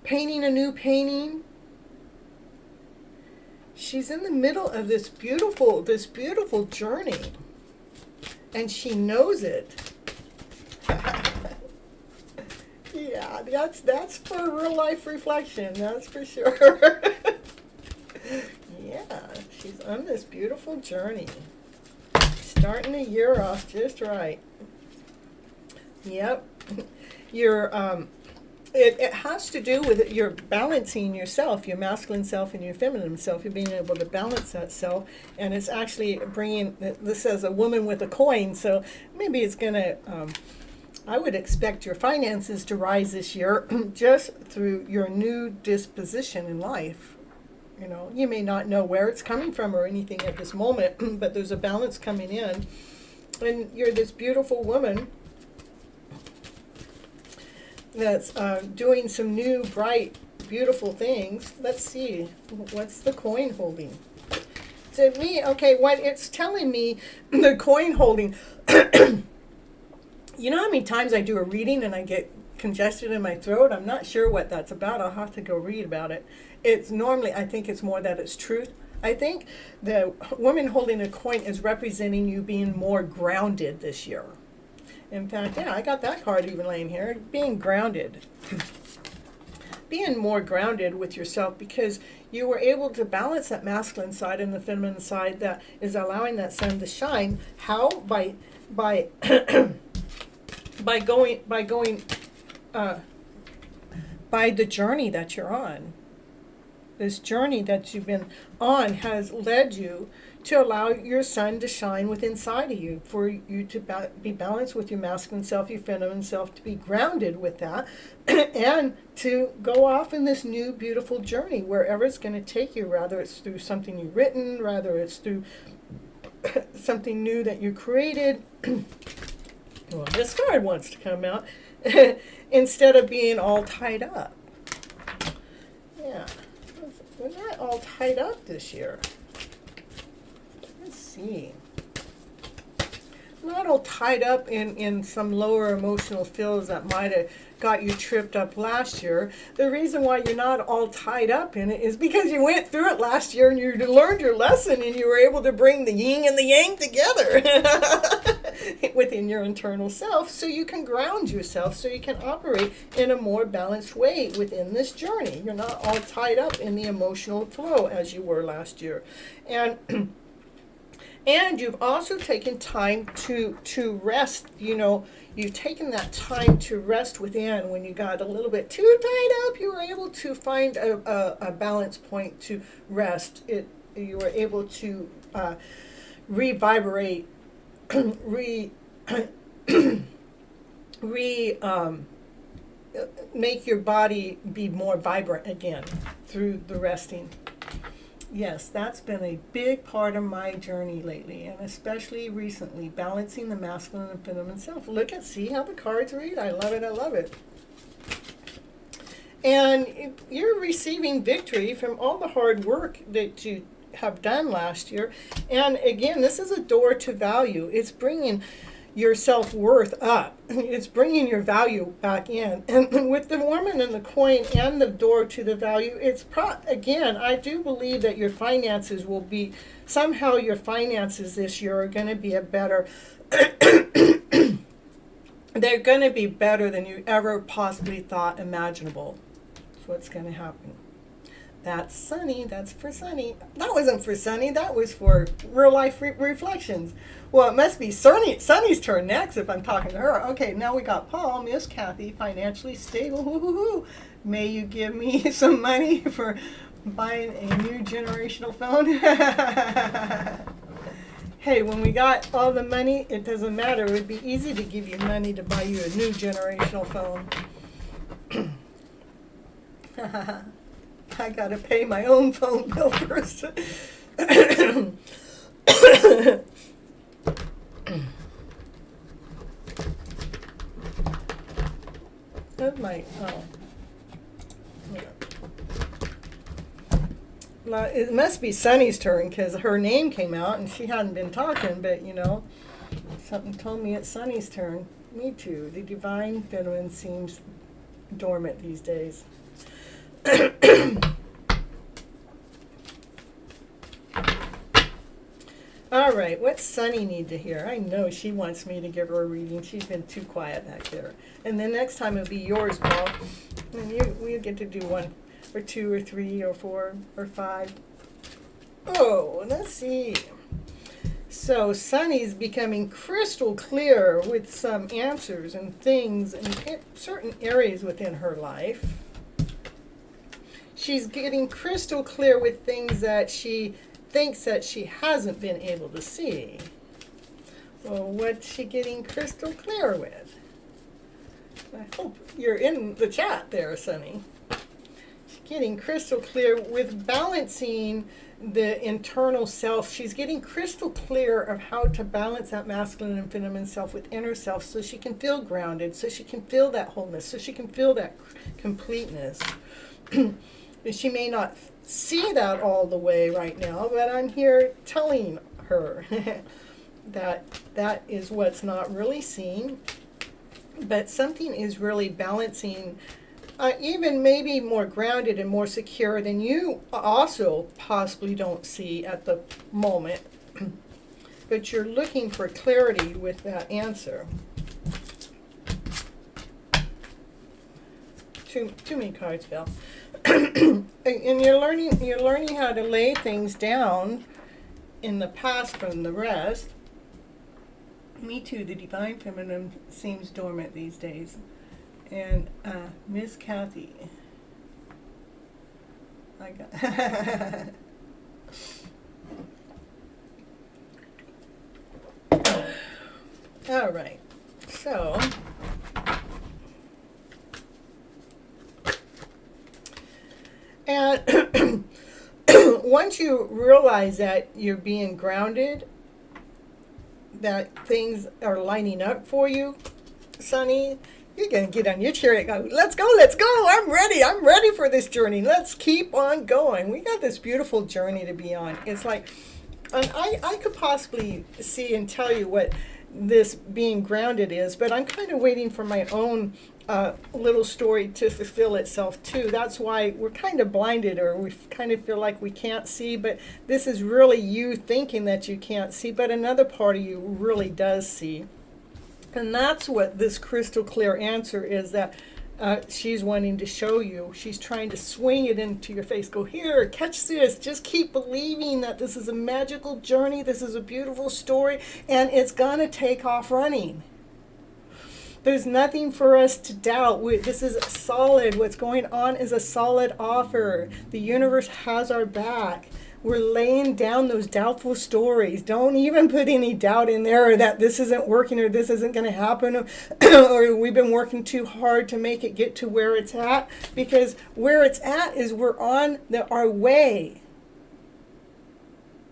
[SPEAKER 1] painting a new painting. She's in the middle of this beautiful journey. And she knows it. Yeah, that's for real life reflection, that's for sure. Yeah, she's on this beautiful journey. Starting the year off just right. Yep. It has to do with your balancing yourself, your masculine self and your feminine self. You're being able to balance that self, and it's actually bringing. This says a woman with a coin, so maybe it's gonna. I would expect your finances to rise this year just through your new disposition in life. You know, you may not know where it's coming from or anything at this moment, but there's a balance coming in, and you're this beautiful woman that's doing some new, bright, beautiful things. Let's see, what's the coin holding? To me, okay, what it's telling me, the coin holding, you know how many times I do a reading and I get congested in my throat? I'm not sure what that's about. I'll have to go read about it. It's normally, I think it's more that it's truth. I think the woman holding a coin is representing you being more grounded this year. In fact, yeah, I got that card even laying here. Being grounded. Being more grounded with yourself because you were able to balance that masculine side and the feminine side that is allowing that sun to shine. How? By by the journey that you're on. this journey that you've been on has led you to allow your sun to shine within inside of you, for you to be balanced with your masculine self, your feminine self, to be grounded with that, and to go off in this new beautiful journey wherever it's going to take you, rather it's through something you've written, rather it's through something new that you created. Well, this card wants to come out. Instead of being all tied up. Yeah, we're not all tied up this year. Let's see. Not all tied up in some lower emotional feels that might have got you tripped up last year. The reason why you're not all tied up in it is because you went through it last year and you learned your lesson and you were able to bring the yin and the yang together within your internal self, so you can ground yourself, so you can operate in a more balanced way within this journey. You're not all tied up in the emotional flow as you were last year. And you've also taken time to rest. You know, you've taken that time to rest within. When you got a little bit too tied up, you were able to find a balance point to rest. You were able to revibrate, make your body be more vibrant again through the resting. Yes, that's been a big part of my journey lately, and especially recently, balancing the masculine and feminine self. See how the cards read? I love it, I love it. And you're receiving victory from all the hard work that you have done last year. And again, this is a door to value. It's bringing your self-worth up. It's bringing your value back in. And with the woman and the coin and the door to the value, again, I do believe that your finances will be, somehow your finances this year are going to be they're going to be better than you ever possibly thought imaginable. That's what's going to happen. That's Sunny. That's for Sunny. That wasn't for Sunny. That was for real life reflections. Well, it must be Sunny's turn next if I'm talking to her. Okay, now we got Paul, Miss Kathy, financially stable. Hoo-hoo-hoo. May you give me some money for buying a new generational phone? Hey, when we got all the money, it doesn't matter. It would be easy to give you money to buy you a new generational phone. I gotta pay my own phone bill first. That's my, Well, it must be Sunny's turn because her name came out and she hadn't been talking, but you know, something told me it's Sunny's turn. Me too. The divine feminine seems dormant these days. All right, what's Sunny need to hear? I know she wants me to give her a reading. She's been too quiet back there. And then next time it'll be yours, Paul. And we'll get to do 1 or 2 or 3 or 4 or 5. Oh, let's see. So Sunny's becoming crystal clear with some answers and things in certain areas within her life. She's getting crystal clear with things that she thinks that she hasn't been able to see. Well, what's she getting crystal clear with? I hope you're in the chat there, Sunny. She's getting crystal clear with balancing the internal self. She's getting crystal clear of how to balance that masculine and feminine self within herself so she can feel grounded, so she can feel that wholeness, so she can feel that completeness. She may not see that all the way right now, but I'm here telling her that that is what's not really seen, but something is really balancing, even maybe more grounded and more secure than you also possibly don't see at the moment, but you're looking for clarity with that answer. Too many cards fell. And you're learning how to lay things down in the past from the rest. Me too, the divine feminine seems dormant these days. And Miss Kathy, I got. All right. So. And once you realize that you're being grounded, that things are lining up for you, Sonny, you're going to get on your chair and go, let's go, I'm ready for this journey, let's keep on going. We got this beautiful journey to be on. It's like, and I could possibly see and tell you what this being grounded is, but I'm kind of waiting for my own little story to fulfill itself too. That's why we're kind of blinded, or we kind of feel like we can't see, but this is really you thinking that you can't see, but another part of you really does see. And that's what this crystal clear answer is, that she's wanting to show you. She's trying to swing it into your face. Go, here, catch this. Just keep believing that this is a magical journey. This is a beautiful story, and it's going to take off running. There's nothing for us to doubt. This is solid. What's going on is a solid offer. The universe has our back. We're laying down those doubtful stories. Don't even put any doubt in there, or that this isn't working, or this isn't going to happen, or we've been working too hard to make it get to where it's at. Because where it's at is we're on our way.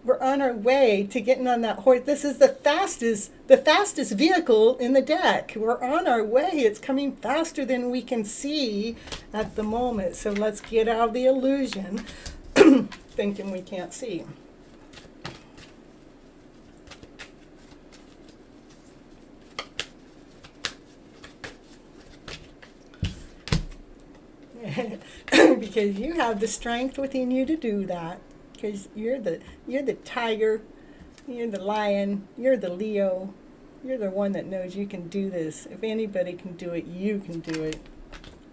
[SPEAKER 1] We're on our way to getting on that horse. This is the fastest vehicle in the deck. We're on our way. It's coming faster than we can see at the moment. So let's get out of the illusion thinking we can't see. Because you have the strength within you to do that. Because you're the tiger, you're the lion, you're the Leo, you're the one that knows you can do this. If anybody can do it, you can do it.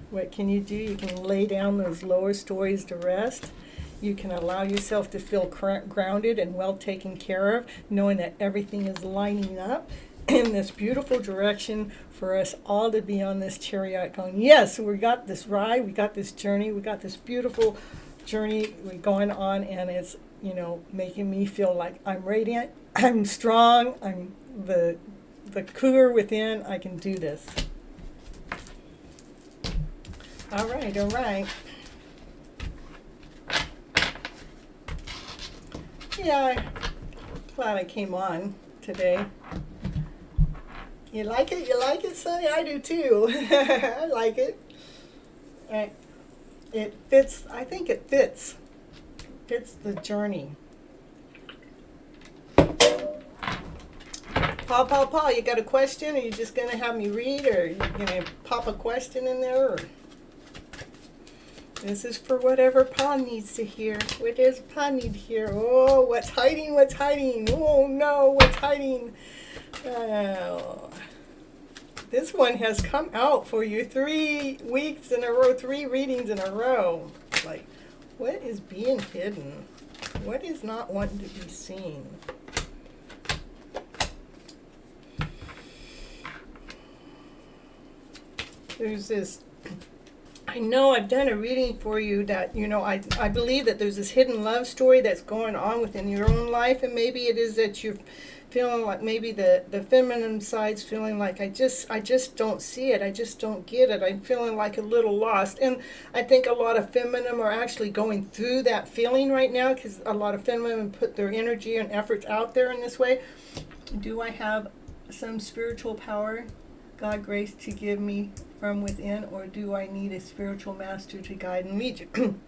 [SPEAKER 1] What can you do? You can lay down those lower stories to rest. You can allow yourself to feel grounded and well taken care of, knowing that everything is lining up in this beautiful direction for us all to be on this chariot going, yes, we got this ride, we got this journey, we got this beautiful journey we're going on, and it's, making me feel like I'm radiant, I'm strong, I'm the cougar within. I can do this. All right. Yeah, glad I came on today. You like it? You like it, Sonny? I do too. I like it. It fits. I think it fits. Fits the journey. Paul, you got a question? Are you just going to have me read, or are you going to pop a question in there? Or? This is for whatever Paul needs to hear. What does Paul need to hear? Oh, what's hiding? What's hiding? Oh, no, what's hiding? Oh. This one has come out for you 3 weeks in a row, 3 readings in a row. Like, what is being hidden? What is not wanting to be seen? There's this, I know I've done a reading for you that, I believe that there's this hidden love story that's going on within your own life, and maybe it is that you're feeling like maybe the feminine side's feeling like I just don't see it, I just don't get it, I'm feeling like a little lost. And I think a lot of feminine are actually going through that feeling right now, because a lot of feminine put their energy and efforts out there in this way. Do I have some spiritual power, God grace, to give me from within, or do I need a spiritual master to guide and lead you?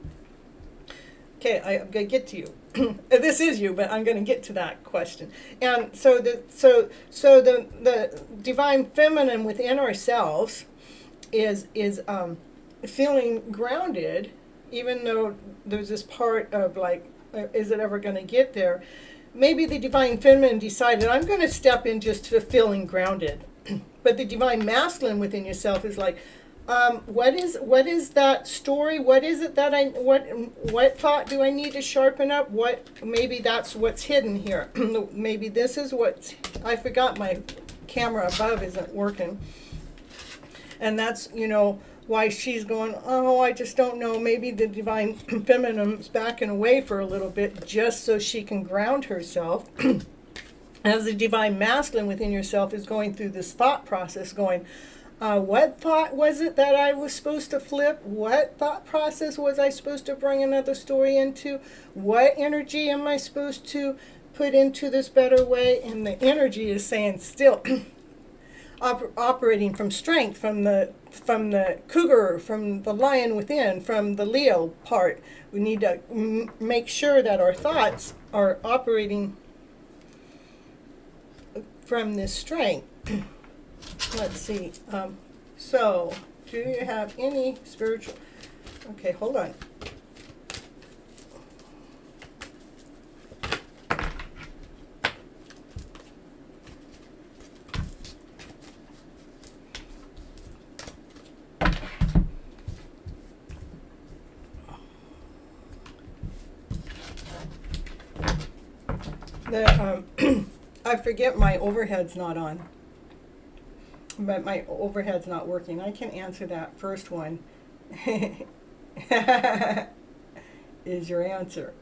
[SPEAKER 1] Okay, I'm going to get to you. This is you, but I'm going to get to that question. And so the divine feminine within ourselves is feeling grounded, even though there's this part of like, is it ever going to get there? Maybe the divine feminine decided, I'm going to step in just to feeling grounded. But the divine masculine within yourself is like, what is that story? What is it that what thought do I need to sharpen up? Maybe that's what's hidden here. Maybe this is what, I forgot my camera above isn't working. And that's, why she's going, oh, I just don't know, maybe the divine feminine's backing away for a little bit just so she can ground herself. As the divine masculine within yourself is going through this thought process, going, what thought was it that I was supposed to flip? What thought process was I supposed to bring another story into? What energy am I supposed to put into this better way? And the energy is saying still, operating from strength, from the cougar, from the lion within, from the Leo part. We need to make sure that our thoughts are operating from this strength. Let's see. So, do you have any spiritual... Okay, hold on. I forget my overhead's not on. But my overhead's not working. I can answer that first one. Is your answer.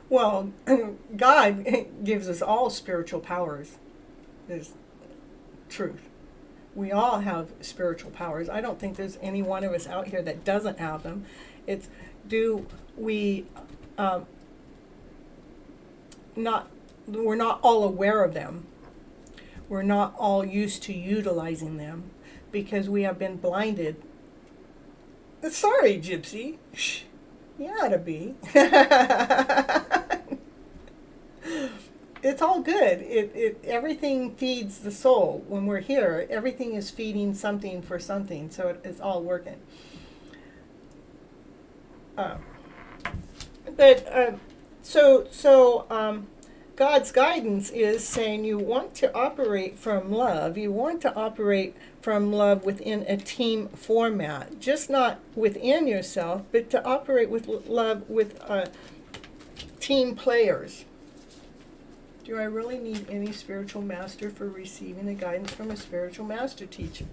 [SPEAKER 1] Well, God gives us all spiritual powers. Is truth. We all have spiritual powers. I don't think there's any one of us out here that doesn't have them. It's, do we... we're not all aware of them. We're not all used to utilizing them because we have been blinded. Sorry, Gypsy. You ought to be. It's all good. Everything feeds the soul. When we're here, everything is feeding something for something, so it's all working. God's guidance is saying you want to operate from love. You want to operate from love within a team format, just not within yourself, but to operate with love with team players. Do I really need any spiritual master for receiving the guidance from a spiritual master teacher?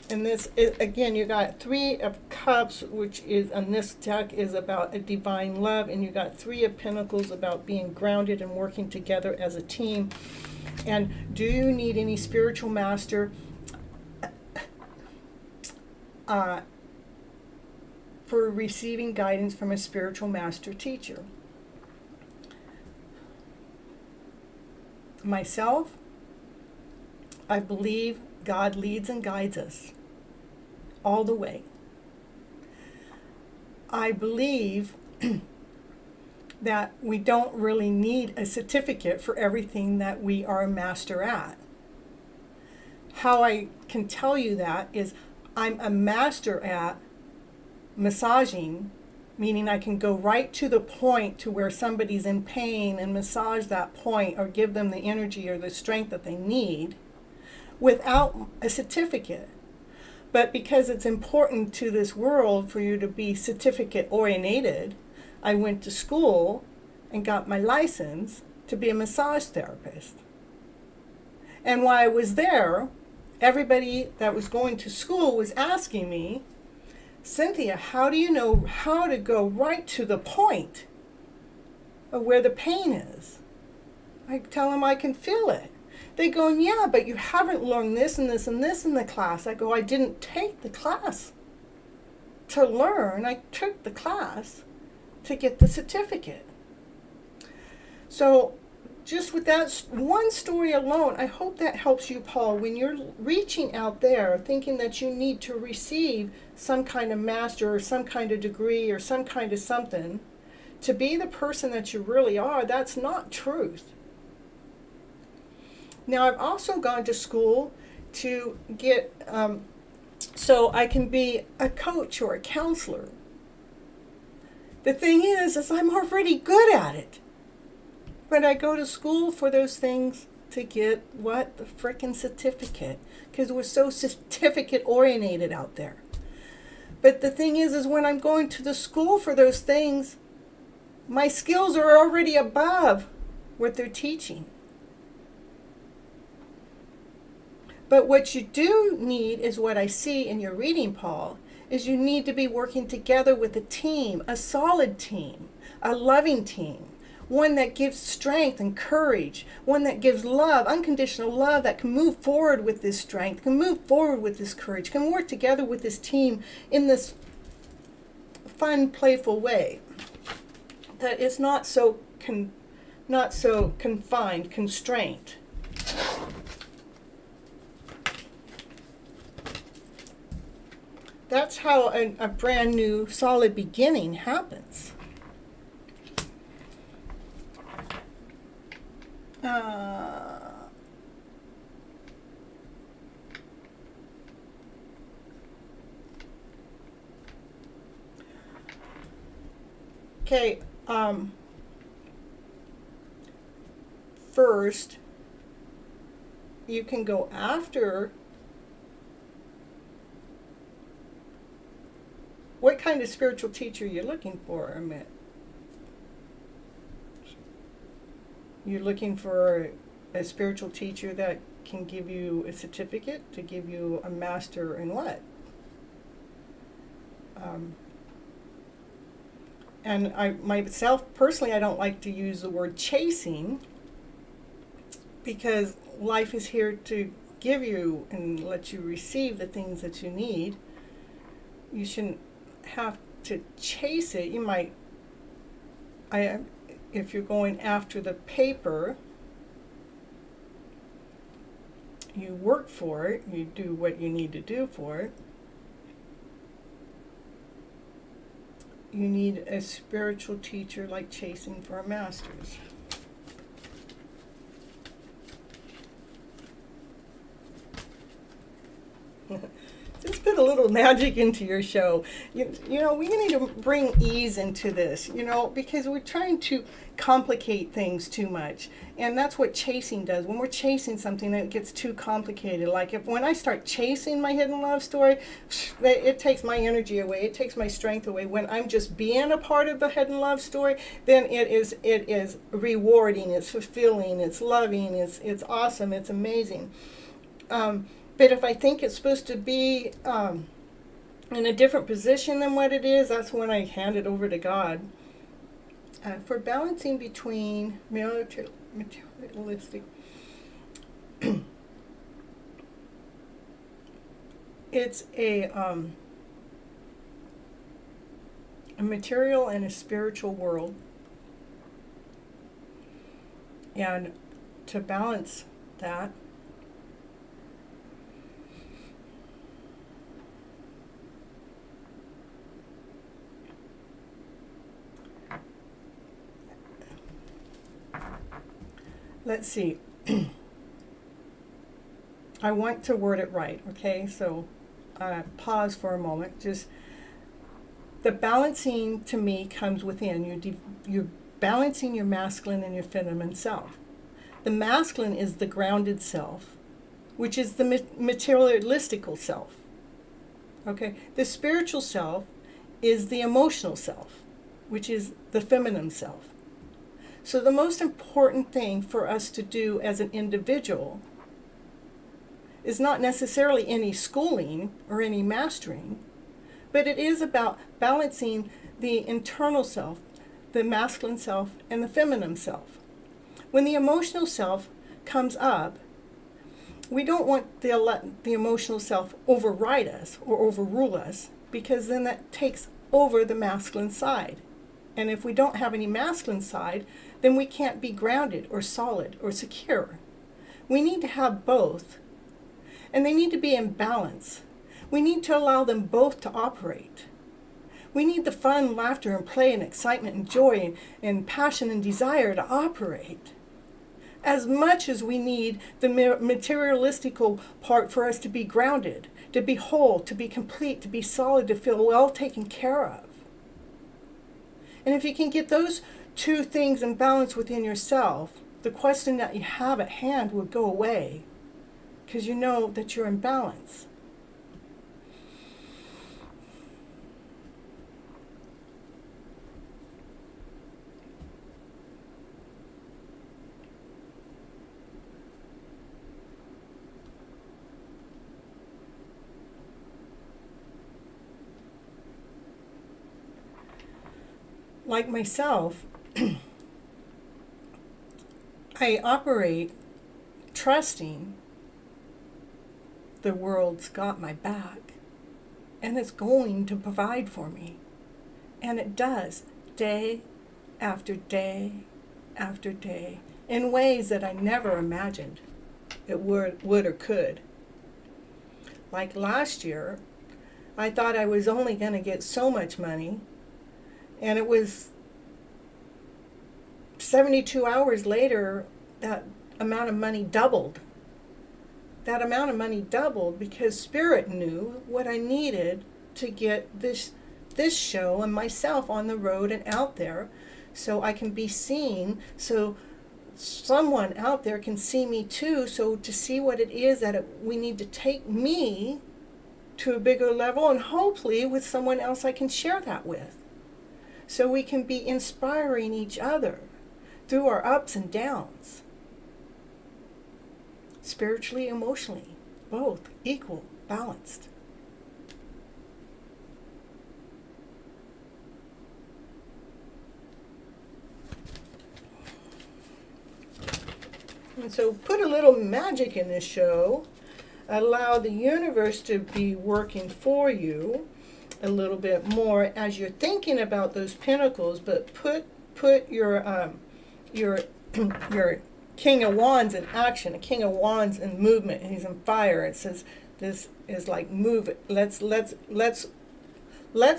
[SPEAKER 1] And this is, again, you got 3 of Cups, which is on this deck is about a divine love, and you got 3 of Pentacles about being grounded and working together as a team. And do you need any spiritual master for receiving guidance from a spiritual master teacher? Myself, I believe God leads and guides us all the way. I believe that we don't really need a certificate for everything that we are a master at. How I can tell you that is I'm a master at massaging, meaning I can go right to the point to where somebody's in pain and massage that point or give them the energy or the strength that they need without a certificate. But because it's important to this world for you to be certificate oriented, I went to school and got my license to be a massage therapist. And while I was there, everybody that was going to school was asking me, Cynthia, how do you know how to go right to the point of where the pain is? I tell them I can feel it. They go, yeah, but you haven't learned this and this and this in the class. I go, I didn't take the class to learn. I took the class to get the certificate. So just with that one story alone, I hope that helps you, Paul, when you're reaching out there thinking that you need to receive some kind of master or some kind of degree or some kind of something to be the person that you really are. That's not truth. Now, I've also gone to school to get, so I can be a coach or a counselor. The thing is I'm already good at it. But I go to school for those things to get, what? The frickin' certificate. Because we're so certificate oriented out there. But the thing is when I'm going to the school for those things, my skills are already above what they're teaching. But what you do need is what I see in your reading, Paul, is you need to be working together with a team, a solid team, a loving team, one that gives strength and courage, one that gives love, unconditional love, that can move forward with this strength, can move forward with this courage, can work together with this team in this fun, playful way. That is not so confined, constrained. That's how a brand new solid beginning happens. Okay, first, you can go after. What kind of spiritual teacher are you looking for, Amit? You're looking for a spiritual teacher that can give you a certificate, to give you a master in what? And I myself, personally, I don't like to use the word chasing, because life is here to give you and let you receive the things that you need. You shouldn't have to chase it. You might, if you're going after the paper, you work for it, you do what you need to do for it. You need a spiritual teacher like chasing for a master's. Just put a little magic into your show. You know, we need to bring ease into this, because we're trying to complicate things too much. And that's what chasing does. When we're chasing something, it gets too complicated. Like when I start chasing my hidden love story, it takes my energy away. It takes my strength away. When I'm just being a part of the hidden love story, then it is rewarding, it's fulfilling, it's loving, it's awesome, it's amazing. But if I think it's supposed to be in a different position than what it is, that's when I hand it over to God. For balancing between materialistic, it's a material and a spiritual world. And to balance that, let's see. I want to word it right, okay? So pause for a moment. Just the balancing to me comes within. You're balancing your masculine and your feminine self. The masculine is the grounded self, which is the materialistical self. Okay? The spiritual self is the emotional self, which is the feminine self. So the most important thing for us to do as an individual is not necessarily any schooling or any mastering, but it is about balancing the internal self, the masculine self, and the feminine self. When the emotional self comes up, we don't want the emotional self override us or overrule us, because then that takes over the masculine side. And if we don't have any masculine side, then we can't be grounded or solid or secure. We need to have both, and they need to be in balance. We need to allow them both to operate. We need the fun, laughter, and play, and excitement, and joy, and passion, and desire to operate, as much as we need the materialistical part for us to be grounded, to be whole, to be complete, to be solid, to feel well taken care of. And if you can get those two things in balance within yourself, the question that you have at hand will go away, because you know that you're in balance. like myself, I operate trusting the world's got my back and it's going to provide for me. And it does, day after day after day, in ways that I never imagined it would or could. Like last year, I thought I was only going to get so much money, and it was 72 hours later, that amount of money doubled. That amount of money doubled because Spirit knew what I needed to get this show and myself on the road and out there, so I can be seen, so someone out there can see me too, so to see what it is that we need to take me to a bigger level, and hopefully with someone else I can share that with, so we can be inspiring each other through our ups and downs, spiritually, emotionally, both equal, balanced. And so put a little magic in this show. Allow the universe to be working for you a little bit more as you're thinking about those pinnacles, but put your your King of Wands in action, a King of Wands in movement, and he's on fire. It says this is like move it. Let's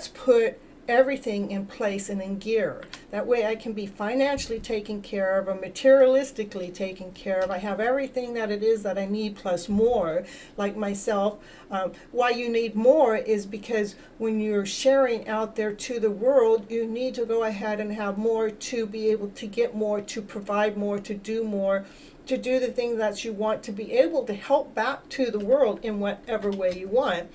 [SPEAKER 1] put everything in place and in gear. That way I can be financially taken care of or materialistically taken care of. I have everything that it is that I need plus more, like myself. Why you need more is because when you're sharing out there to the world, you need to go ahead and have more to be able to get more, to provide more, to do the things that you want, to be able to help back to the world in whatever way you want.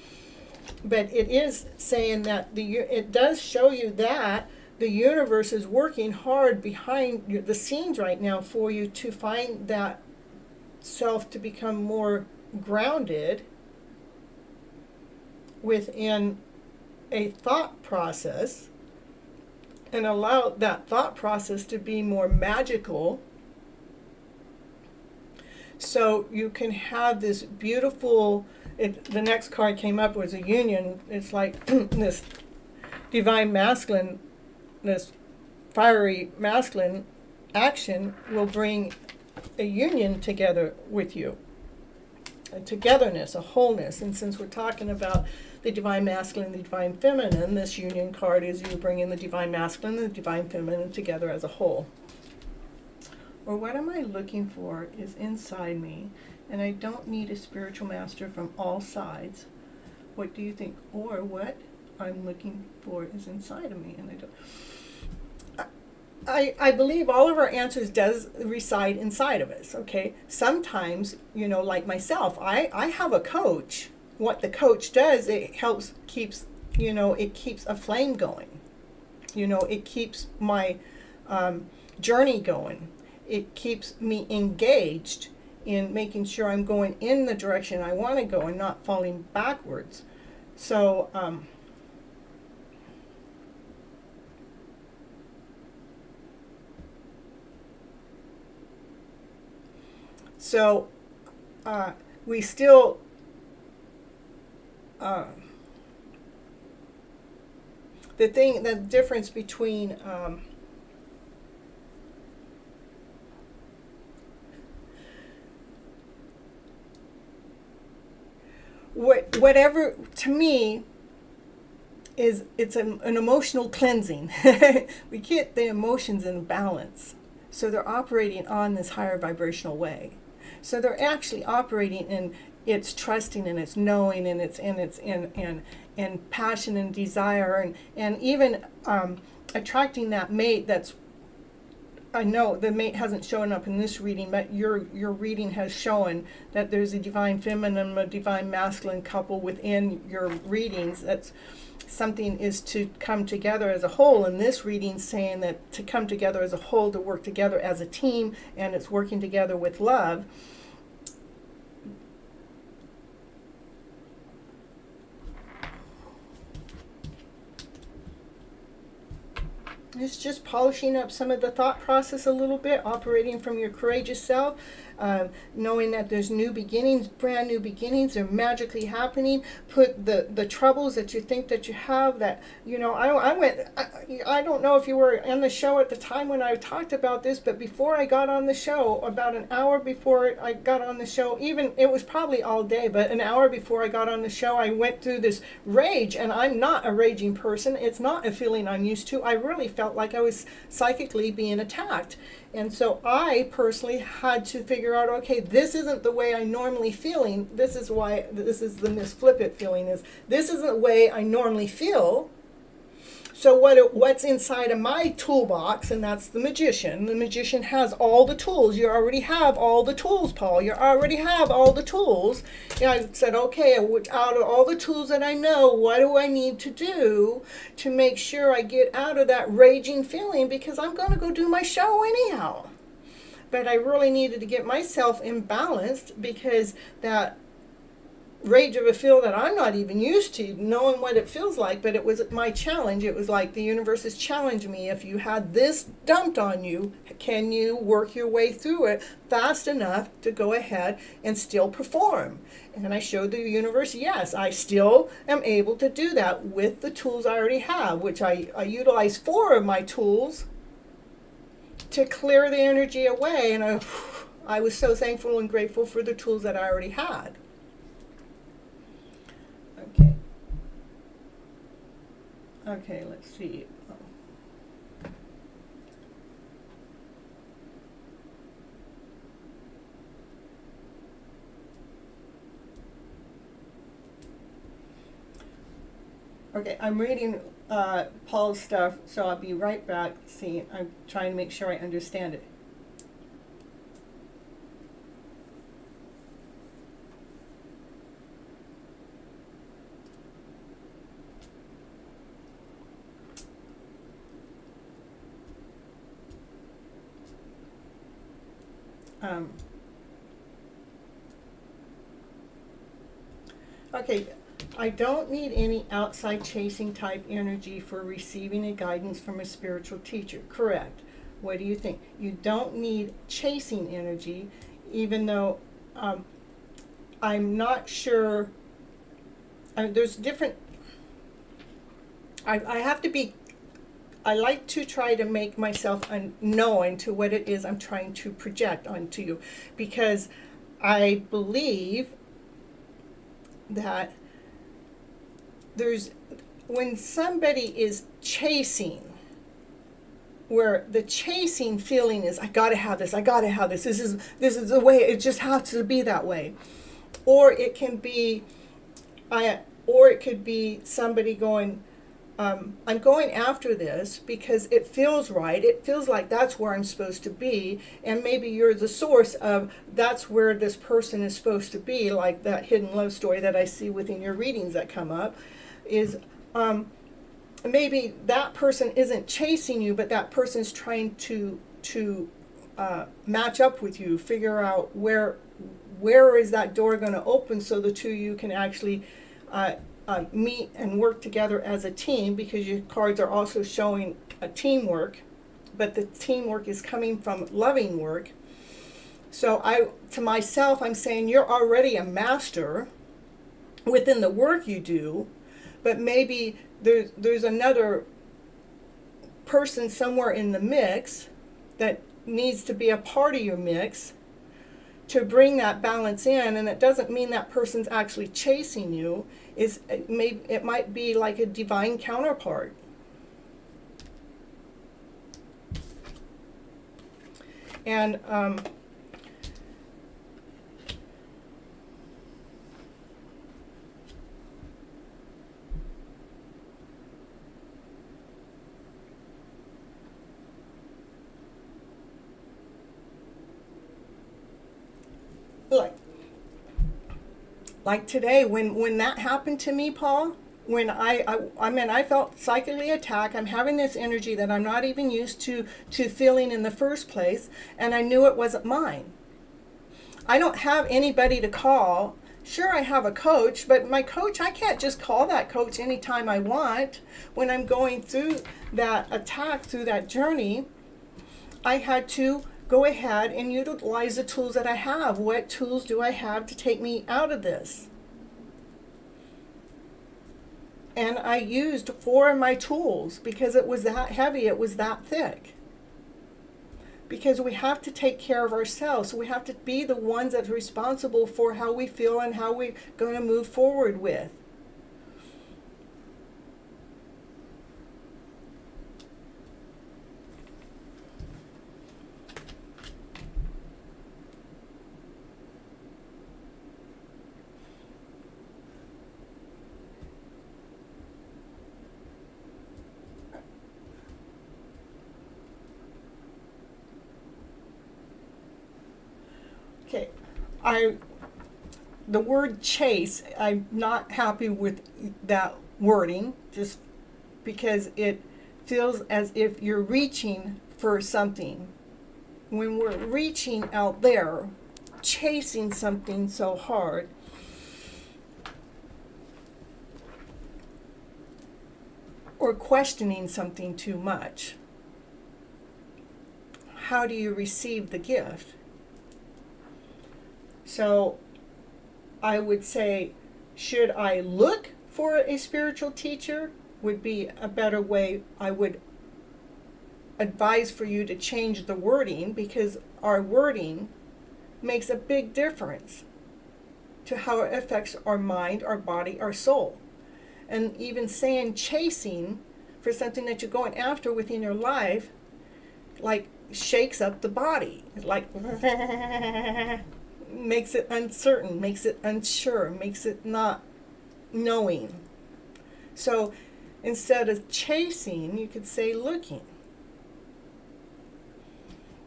[SPEAKER 1] But it is saying that it does show you that the universe is working hard behind the scenes right now for you to find that self to become more grounded within a thought process, and allow that thought process to be more magical, so you can have this beautiful. The next card came up was a union. It's like this divine masculine, this fiery masculine action will bring a union together with you, a togetherness, a wholeness. And since we're talking about the divine masculine, the divine feminine, this union card is you bringing the divine masculine and the divine feminine together as a whole. Or what am I looking for is inside me, and I don't need a spiritual master from all sides. What do you think? Or what I'm looking for is inside of me, and I don't. I believe all of our answers does reside inside of us, okay? Sometimes, like myself, I have a coach. What the coach does, it keeps a flame going. It keeps my journey going. It keeps me engaged in making sure I'm going in the direction I want to go and not falling backwards. So, we still the difference between whatever, to me, it's an emotional cleansing. We get the emotions in balance, so they're operating on this higher vibrational way. So they're actually operating in its trusting and its knowing and its and passion and desire and even attracting that mate that's. I know the mate hasn't shown up in this reading, but your reading has shown that there's a divine feminine, a divine masculine couple within your readings. That's something is to come together as a whole. And this reading saying that to come together as a whole, to work together as a team, and it's working together with love. It's just polishing up some of the thought process a little bit, operating from your courageous self, knowing that there's new beginnings, brand new beginnings are magically happening. Put the troubles that you think that you have, that, I don't know if you were on the show at the time when I talked about this, but before I got on the show, about an hour before I got on the show, even, it was probably all day, but an hour before I got on the show, I went through this rage, and I'm not a raging person. It's not a feeling I'm used to. I really felt like I was psychically being attacked. And so I personally had to figure out, okay, this isn't the way I normally feeling. This is why, this is the Miss Flip It feeling, is this isn't the way I normally feel. So what's inside of my toolbox, and that's the magician. The magician has all the tools. You already have all the tools, Paul. You already have all the tools. And I said, okay, out of all the tools that I know, what do I need to do to make sure I get out of that raging feeling? Because I'm going to go do my show anyhow. But I really needed to get myself imbalanced, because that rage of a feel that I'm not even used to, knowing what it feels like, but it was my challenge. It was like the universe has challenged me. If you had this dumped on you, can you work your way through it fast enough to go ahead and still perform? And I showed the universe, yes, I still am able to do that with the tools I already have, which I utilize 4 of my tools to clear the energy away. And I was so thankful and grateful for the tools that I already had. Okay, let's see. Okay, I'm reading Paul's stuff, so I'll be right back. See, I'm trying to make sure I understand it. Okay, I don't need any outside chasing type energy for receiving a guidance from a spiritual teacher. Correct. What do you think? You don't need chasing energy, even though I'm not sure. There's different. I have to be. I like to try to make myself unknown to what it is I'm trying to project onto you, because I believe that when somebody is chasing, where the chasing feeling is, I gotta have this, this is the way, it just has to be that way. Or it can be somebody going, I'm going after this because it feels right. It feels like that's where I'm supposed to be. And maybe you're the source of that's where this person is supposed to be, like that hidden love story that I see within your readings that come up, is maybe that person isn't chasing you, but that person's trying to match up with you, figure out where is that door going to open so the two of you can actually meet and work together as a team, because your cards are also showing a teamwork, but the teamwork is coming from loving work. So to myself, I'm saying you're already a master within the work you do, but maybe there's another person somewhere in the mix that needs to be a part of your mix to bring that balance in. And it doesn't mean that person's actually chasing you. It might be like a divine counterpart. And like today, when that happened to me, Paul, when I felt psychically attacked. I'm having this energy that I'm not even used to feeling in the first place, and I knew it wasn't mine. I don't have anybody to call Sure, I have a coach, but my coach, I can't just call that coach anytime I want. When I'm going through that attack, through that journey, I had to go ahead and utilize the tools that I have. What tools do I have to take me out of this? And I used 4 of my tools because it was that heavy, it was that thick. Because we have to take care of ourselves. We have to be the ones that's responsible for how we feel and how we're going to move forward with. Okay, the word chase, I'm not happy with that wording, just because it feels as if you're reaching for something. When we're reaching out there, chasing something so hard, or questioning something too much, how do you receive the gift? So I would say, should I look for a spiritual teacher? Would be a better way. I would advise for you to change the wording, because our wording makes a big difference to how it affects our mind, our body, our soul. And even saying chasing for something that you're going after within your life, like, shakes up the body, like makes it uncertain, makes it unsure, makes it not knowing. So instead of chasing, you could say looking.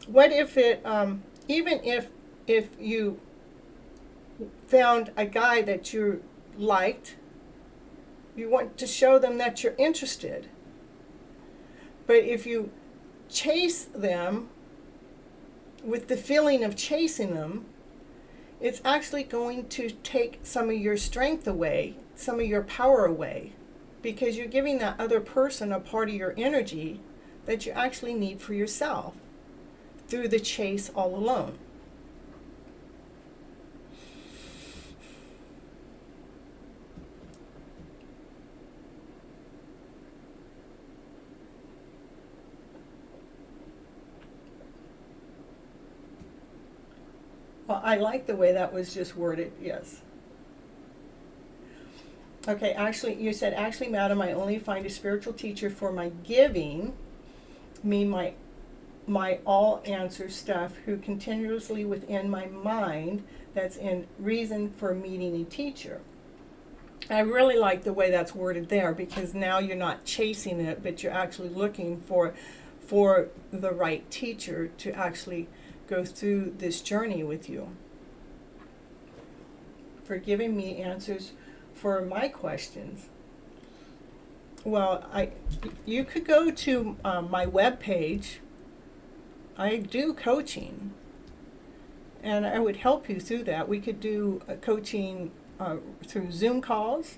[SPEAKER 1] What if it, even if you found a guy that you liked, you want to show them that you're interested. But if you chase them with the feeling of chasing them, it's actually going to take some of your strength away, some of your power away, because you're giving that other person a part of your energy that you actually need for yourself through the chase all alone. Well, I like the way that was just worded, yes. Okay, actually, you said, actually, madam, I only find a spiritual teacher for my giving, mean my all answer stuff, who continuously within my mind, that's in reason for meeting a teacher. I really like the way that's worded there, because now you're not chasing it, but you're actually looking for the right teacher to actually go through this journey with you, for giving me answers for my questions. Well, you could go to my webpage. I do coaching, and I would help you through that. We could do coaching through Zoom calls.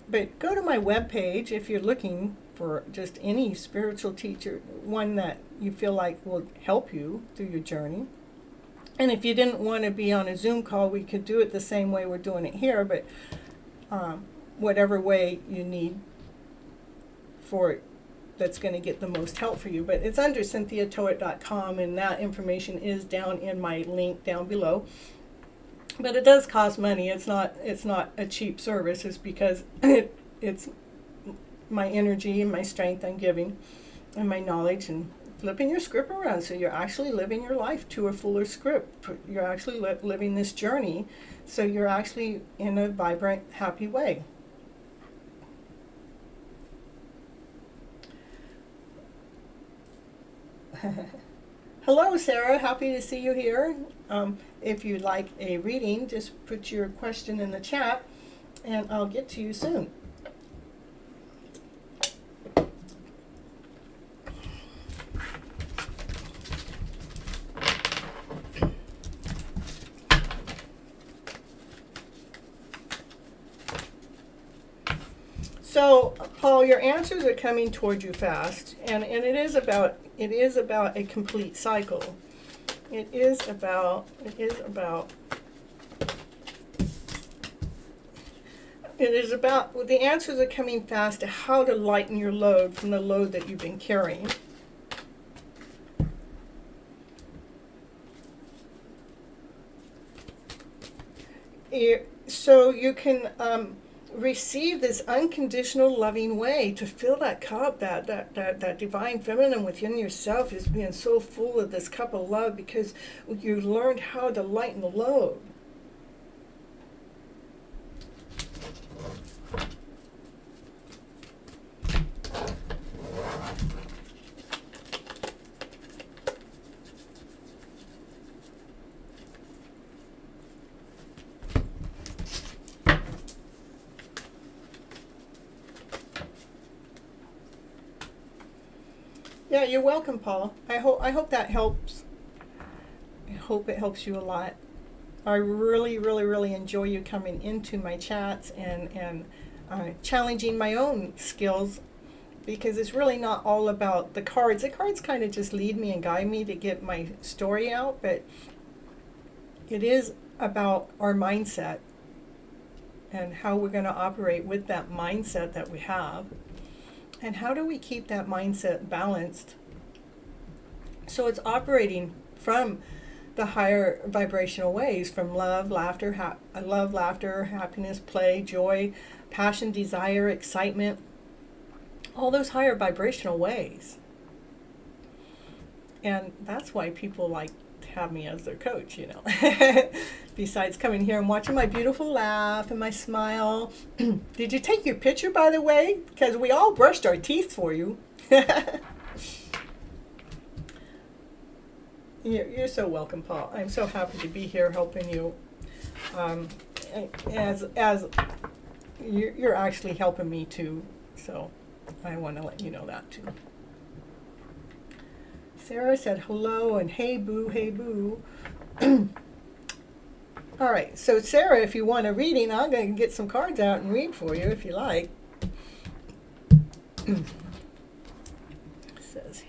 [SPEAKER 1] But go to my webpage if you're looking for just any spiritual teacher, one that you feel like will help you through your journey. And if you didn't want to be on a Zoom call, we could do it the same way we're doing it here, but whatever way you need for it, that's going to get the most help for you. But it's under CynthiaToet.com, and that information is down in my link down below. But it does cost money. It's not a cheap service. It's because it's my energy and my strength I'm giving, and my knowledge, and flipping your script around, so you're actually living your life to a fuller script. You're actually living this journey, so you're actually in a vibrant, happy way. Hello, Sarah. Happy to see you here. If you'd like a reading, just put your question in the chat, and I'll get to you soon. So, Paul, your answers are coming toward you fast, and it is about a complete cycle. It is about the answers are coming fast to how to lighten your load from the load that you've been carrying. So you can receive this unconditional loving way to fill that cup, that divine feminine within yourself is being so full of this cup of love because you learned how to lighten the load. Yeah, you're welcome, Paul. I hope that helps. I hope it helps you a lot. I really, really, really enjoy you coming into my chats and challenging my own skills, because it's really not all about the cards. The cards kind of just lead me and guide me to get my story out, but it is about our mindset and how we're going to operate with that mindset that we have. And how do we keep that mindset balanced so it's operating from the higher vibrational ways, from love, laughter, happiness, play, joy, passion, desire, excitement, all those higher vibrational ways. And that's why people like to have me as their coach, you know. Besides coming here and watching my beautiful laugh and my smile. Did you take your picture, by the way? Because we all brushed our teeth for you. You're so welcome, Paul. I'm so happy to be here helping you. As you're actually helping me too, so I want to let you know that too. Sarah said hello and hey boo, hey boo. All right, so Sarah, if you want a reading, I'm going to get some cards out and read for you if you like. It says,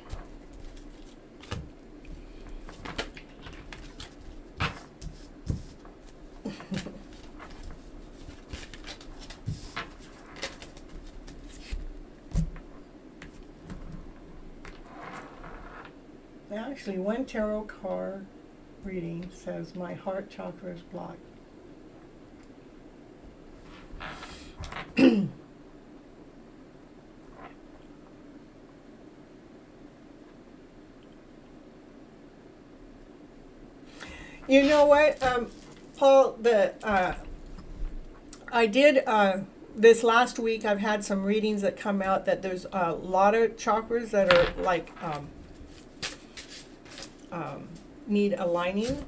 [SPEAKER 1] actually, one tarot card reading says my heart chakra is blocked. You know what, Paul, I did this last week, I've had some readings that come out that there's a lot of chakras that are like need aligning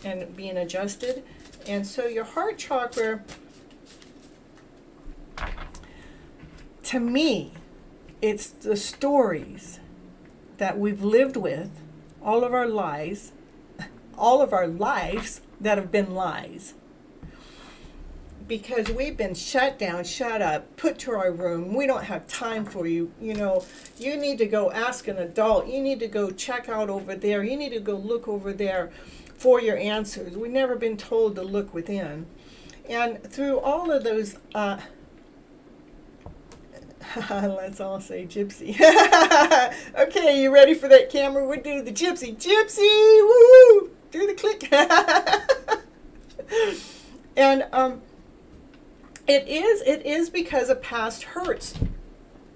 [SPEAKER 1] and being adjusted. And so your heart chakra, to me, it's the stories that we've lived with all of our lives that have been lies. Because we've been shut down, shut up, put to our room. We don't have time for you. You know, you need to go ask an adult. You need to go check out over there. You need to go look over there for your answers. We've never been told to look within. And through all of those, let's all say Gypsy. Okay, you ready for that camera? We'll do the Gypsy. Gypsy! Woo! Do the click. And it is because of past hurts,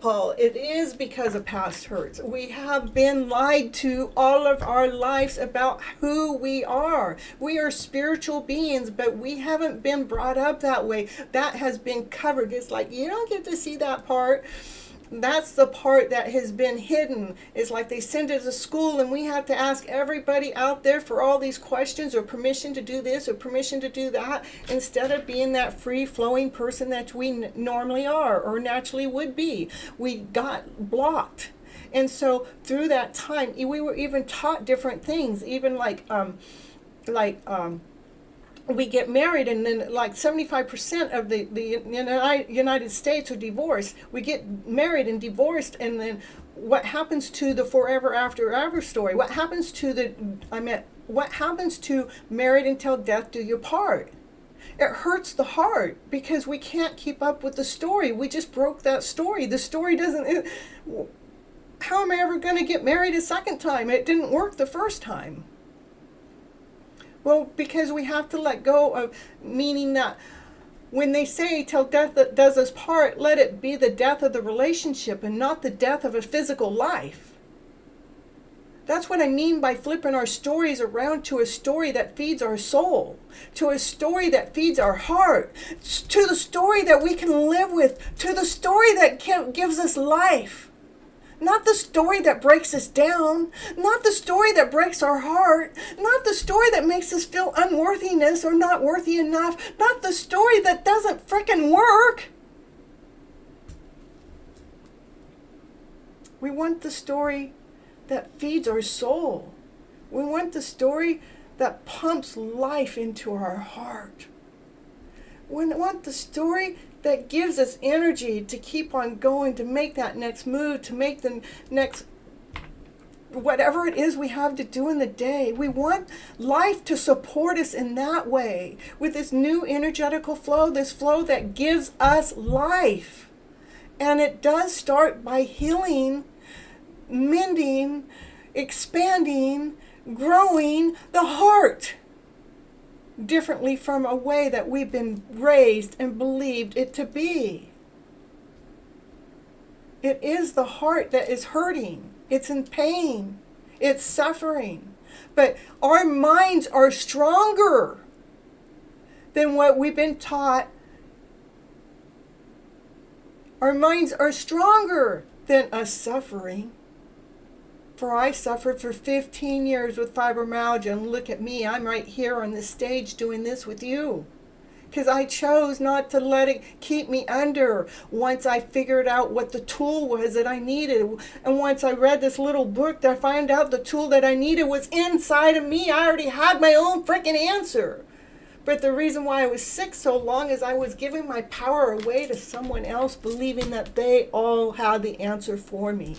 [SPEAKER 1] Paul. It is because of past hurts. We have been lied to all of our lives about who we are. We are spiritual beings, but we haven't been brought up that way. That has been covered. It's like you don't get to see that part. That's the part that has been hidden. It's like they send it to school and we have to ask everybody out there for all these questions or permission to do this or permission to do that, instead of being that free-flowing person that we normally are or naturally would be. We got blocked. And so through that time, we were even taught different things, even like we get married, and then like 75% of the United States are divorced. We get married and divorced, and then what happens to the forever after ever story? What happens to what happens to married until death do you part? It hurts the heart because we can't keep up with the story. We just broke that story. The story doesn't. How am I ever going to get married a second time? It didn't work the first time. Well, because we have to let go of, meaning that when they say till death that does us part, let it be the death of the relationship and not the death of a physical life. That's what I mean by flipping our stories around to a story that feeds our soul, to a story that feeds our heart, to the story that we can live with, to the story that gives us life. Not the story that breaks us down, not the story that breaks our heart, not the story that makes us feel unworthiness or not worthy enough, not the story that doesn't frickin' work. We want the story that feeds our soul. We want the story that pumps life into our heart. We want the story that gives us energy to keep on going, to make that next move, to make the next whatever it is we have to do in the day. We want life to support us in that way, with this new energetical flow, this flow that gives us life. And it does start by healing, mending, expanding, growing the heart differently from a way that we've been raised and believed it to be. It is the heart that is hurting. It's in pain. It's suffering. But our minds are stronger than what we've been taught. Our minds are stronger than us suffering. For I suffered for 15 years with fibromyalgia, and look at me, I'm right here on this stage doing this with you. Because I chose not to let it keep me under once I figured out what the tool was that I needed. And once I read this little book, I found out the tool that I needed was inside of me. I already had my own freaking answer. But the reason why I was sick so long is I was giving my power away to someone else, believing that they all had the answer for me.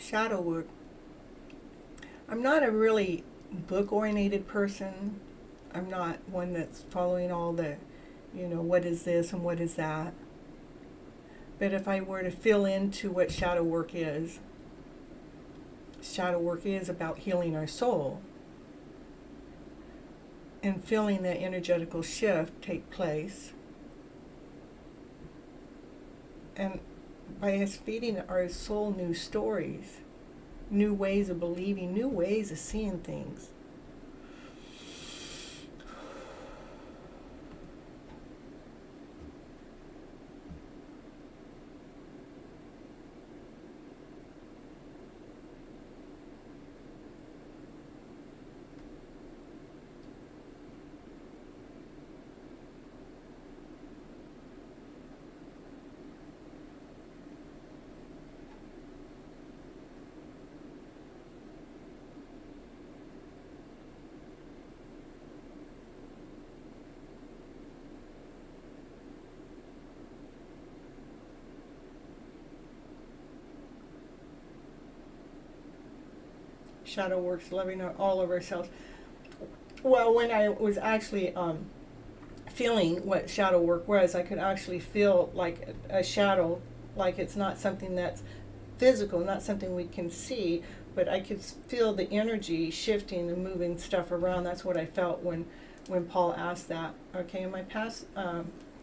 [SPEAKER 1] Shadow work. I'm not a really book-oriented person. I'm not one that's following all the, what is this and what is that. But if I were to fill into what shadow work is about healing our soul and feeling that energetical shift take place. And by us feeding our soul new stories, new ways of believing, new ways of seeing things. Shadow works, loving all of ourselves. Well, when I was actually feeling what shadow work was, I could actually feel like a shadow, like it's not something that's physical, not something we can see, but I could feel the energy shifting and moving stuff around. That's what I felt when Paul asked that. Okay, in my past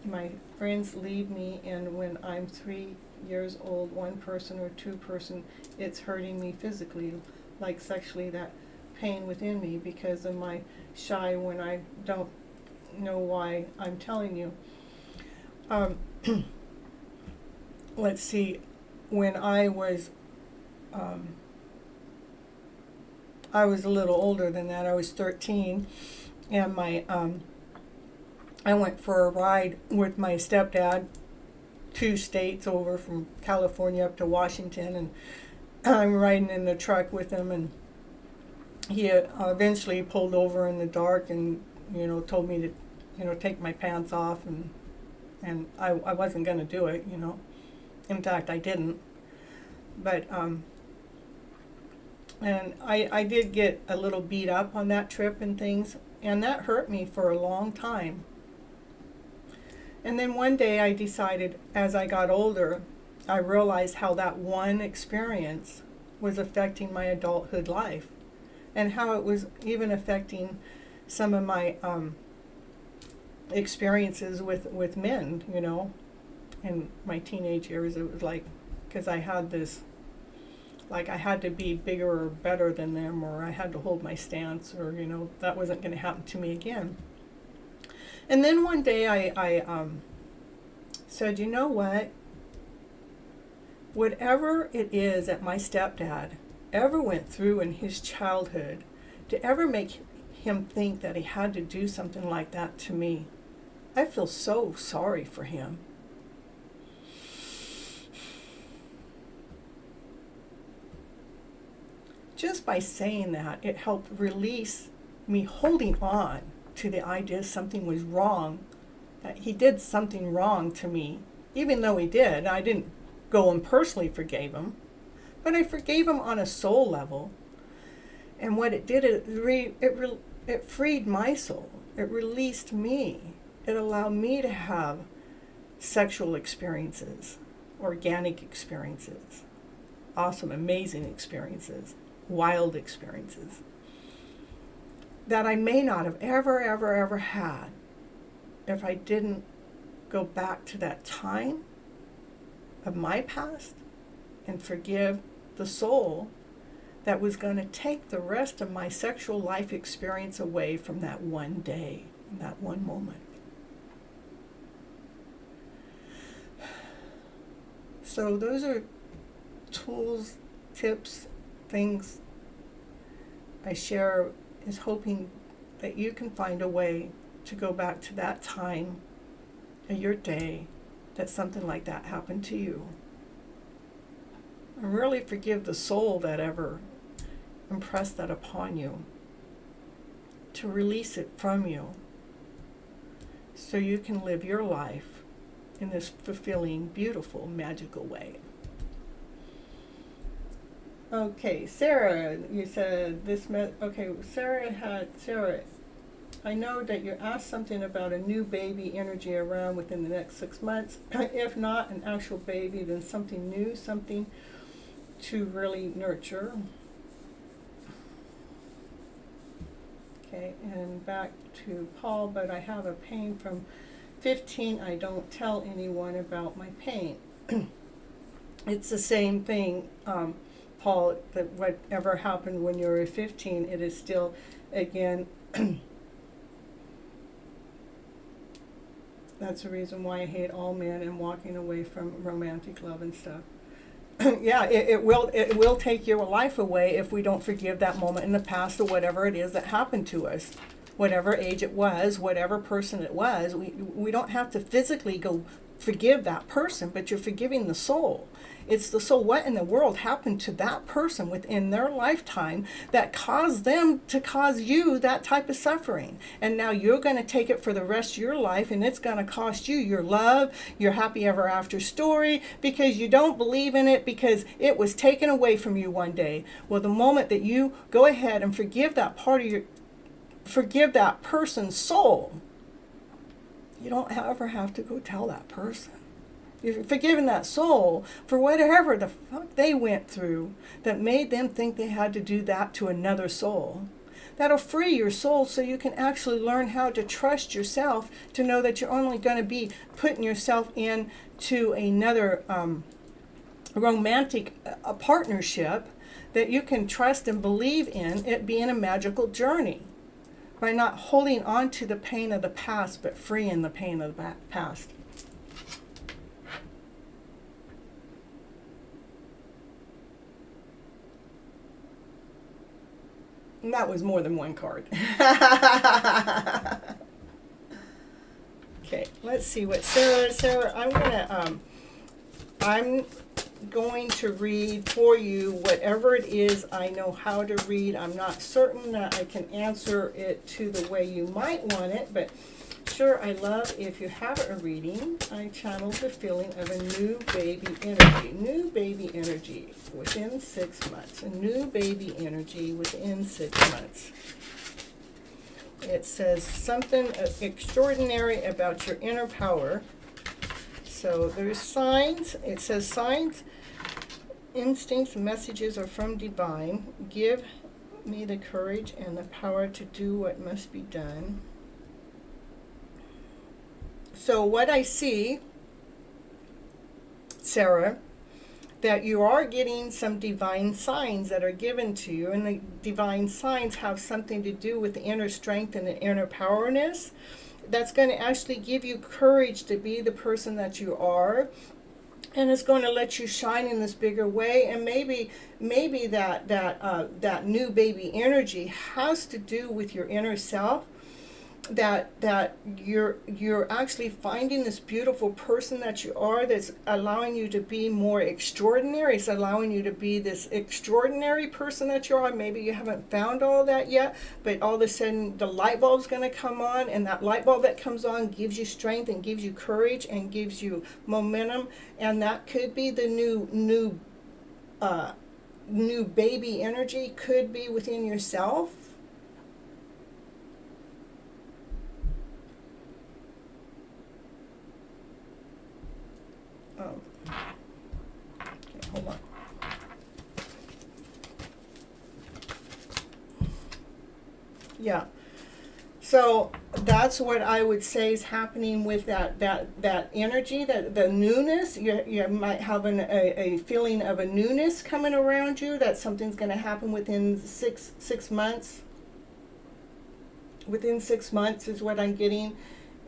[SPEAKER 1] my friends leave me, and when I'm 3 years old, one person or two person, it's hurting me physically, like sexually, that pain within me because of my shy when I don't know why I'm telling you. Let's see, when I was a little older than that. I was 13, and my I went for a ride with my stepdad, 2 states over from California up to Washington, and I'm riding in the truck with him, and he eventually pulled over in the dark and, told me to, take my pants off, and I wasn't going to do it, In fact, I didn't. But, and I did get a little beat up on that trip and things, and that hurt me for a long time. And then one day I decided, as I got older, I realized how that one experience was affecting my adulthood life, and how it was even affecting some of my experiences with men, in my teenage years. It was like, because I had this, like I had to be bigger or better than them, or I had to hold my stance, or, that wasn't going to happen to me again. And then one day I said, you know what? Whatever it is that my stepdad ever went through in his childhood to ever make him think that he had to do something like that to me, I feel so sorry for him. Just by saying that, it helped release me holding on to the idea something was wrong, that he did something wrong to me, even though he did. I didn't go and personally forgave him, but I forgave him on a soul level. And what it did, it freed my soul. It released me. It allowed me to have sexual experiences, organic experiences, awesome, amazing experiences, wild experiences that I may not have ever had if I didn't go back to that time of my past and forgive the soul that was going to take the rest of my sexual life experience away from that one day, that one moment. So those are tools, tips, things I share, is hoping that you can find a way to go back to that time of your day that something like that happened to you. And really forgive the soul that ever impressed that upon you, to release it from you so you can live your life in this fulfilling, beautiful, magical way. Okay, Sarah, you said this Sarah, I know that you asked something about a new baby energy around within the next 6 months. If not an actual baby, then something new, something to really nurture. Okay, and back to Paul, but I have a pain from 15. I don't tell anyone about my pain. It's the same thing, Paul, that whatever happened when you were 15, it is still, again, that's the reason why I hate all men and walking away from romantic love and stuff. Yeah, it will take your life away if we don't forgive that moment in the past, or whatever it is that happened to us, whatever age it was, whatever person it was. We don't have to physically go forgive that person, but you're forgiving the soul. It's the soul. What in the world happened to that person within their lifetime that caused them to cause you that type of suffering? And now you're going to take it for the rest of your life, and it's going to cost you your love, your happy ever after story, because you don't believe in it, because it was taken away from you one day. Well, the moment that you go ahead and forgive that forgive that person's soul, you don't ever have to go tell that person. You're forgiving that soul for whatever the fuck they went through that made them think they had to do that to another soul. that'll free your soul so you can actually learn how to trust yourself, to know that you're only going to be putting yourself into another romantic partnership that you can trust and believe in it being a magical journey, by not holding on to the pain of the past, but freeing the pain of the past. And that was more than one card. Okay, let's see what Sarah, I'm going to read for you whatever it is I know how to read. I'm not certain that I can answer it to the way you might want it, but sure, I love if you have a reading. I channel the feeling of a new baby energy. New baby energy within 6 months. A new baby energy within 6 months. It says something extraordinary about your inner power. So there's signs. It says signs, instincts, messages are from divine. Give me the courage and the power to do what must be done. So what I see, Sarah, that you are getting some divine signs that are given to you, and the divine signs have something to do with the inner strength and the inner powerness. That's going to actually give you courage to be the person that you are, and it's going to let you shine in this bigger way. And maybe that new baby energy has to do with your inner self. That you're actually finding this beautiful person that you are, that's allowing you to be more extraordinary. It's allowing you to be this extraordinary person that you are. Maybe you haven't found all that yet, but all of a sudden the light bulb's going to come on, and that light bulb that comes on gives you strength and gives you courage and gives you momentum, and that could be the new baby energy, could be within yourself. Okay, hold on. Yeah. So that's what I would say is happening with that energy, that the newness. You might have a feeling of a newness coming around you, that something's going to happen within six months. Within 6 months is what I'm getting.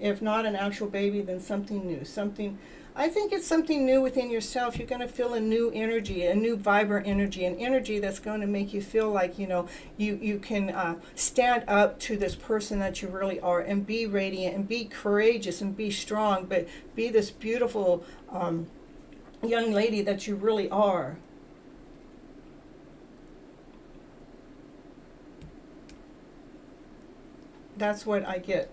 [SPEAKER 1] If not an actual baby, then something new. I think it's something new within yourself. You're going to feel a new energy, a new vibrant energy, an energy that's going to make you feel like, you can stand up to this person that you really are, and be radiant and be courageous and be strong, but be this beautiful young lady that you really are. That's what I get.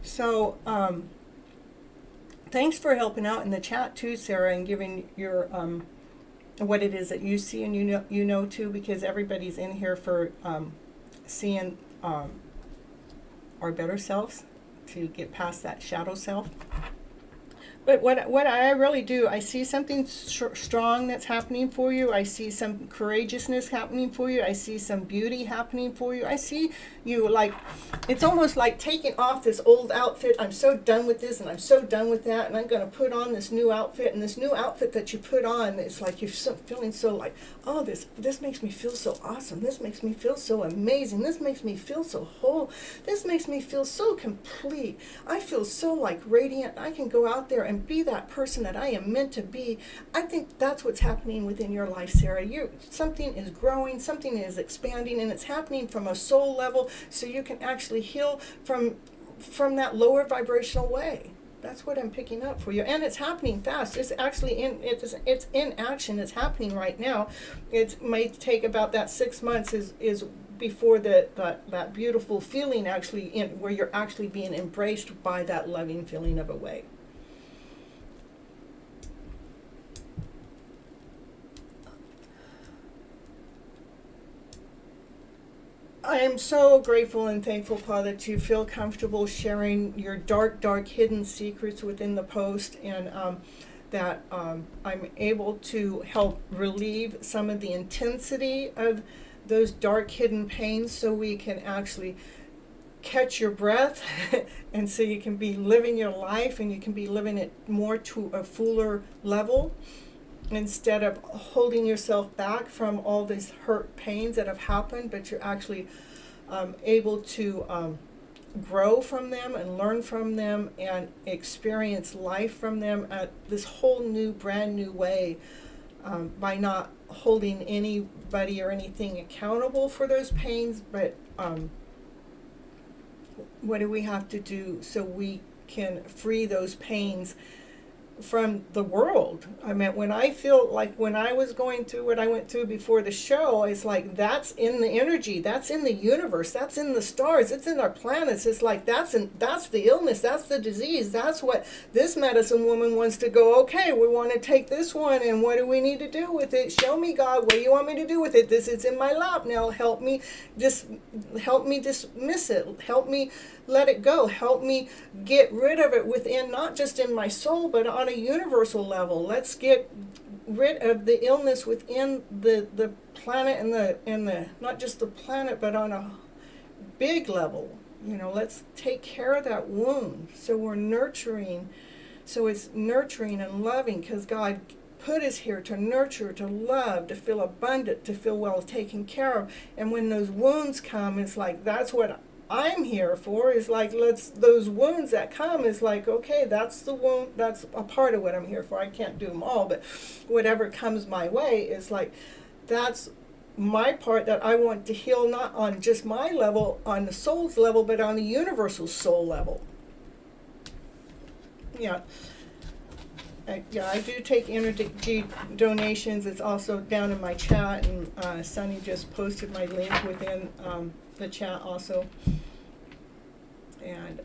[SPEAKER 1] So, thanks for helping out in the chat too, Sarah, and giving your what it is that you see and you know too, because everybody's in here for seeing our better selves, to get past that shadow self. But what I really do, I see something strong that's happening for you. I see some courageousness happening for you. I see some beauty happening for you. I see you, like, it's almost like taking off this old outfit. I'm so done with this and I'm so done with that, and I'm going to put on this new outfit. And this new outfit that you put on, it's like you're feeling so like, oh, this makes me feel so awesome. This makes me feel so amazing. This makes me feel so whole. This makes me feel so complete. I feel so like radiant. I can go out there and be that person that I am meant to be. I think that's what's happening within your life, Sarah. Something is growing, something is expanding, and it's happening from a soul level, so you can actually heal from that lower vibrational way. That's what I'm picking up for you, and it's happening fast. It's actually it's in action. It's happening right now. It may take about that 6 months is before that beautiful feeling actually where you're actually being embraced by that loving feeling of away. I am so grateful and thankful, Paul, that you feel comfortable sharing your dark, dark hidden secrets within the post, and that I'm able to help relieve some of the intensity of those dark hidden pains so we can actually catch your breath and so you can be living your life and you can be living it more to a fuller level, instead of holding yourself back from all these hurt pains that have happened, but you're actually able to grow from them and learn from them and experience life from them at this whole new, brand new way, by not holding anybody or anything accountable for those pains, but what do we have to do so we can free those pains from the world? I mean, when I feel like when I was going through what I went through before the show, it's like that's in the energy, that's in the universe, that's in the stars, it's in our planets. It's like that's the illness, that's the disease, that's what this medicine woman wants to go, okay, we want to take this one and what do we need to do with it? Show me, God, what do you want me to do with it? This is in my lap now. Help me dismiss it. Help me let it go. Help me get rid of it within, not just in my soul, but on a universal level. Let's get rid of the illness within the planet and the not just the planet, but on a big level. Let's take care of that wound. So we're nurturing. So it's nurturing and loving, because God put us here to nurture, to love, to feel abundant, to feel well taken care of. And when those wounds come, it's like that's what I'm here for, is like, those wounds that come is like, okay, that's the wound, that's a part of what I'm here for. I can't do them all, but whatever comes my way is like, that's my part that I want to heal, not on just my level, on the soul's level, but on the universal soul level. Yeah. I do take energy donations. It's also down in my chat, and Sunny just posted my link within the chat also. And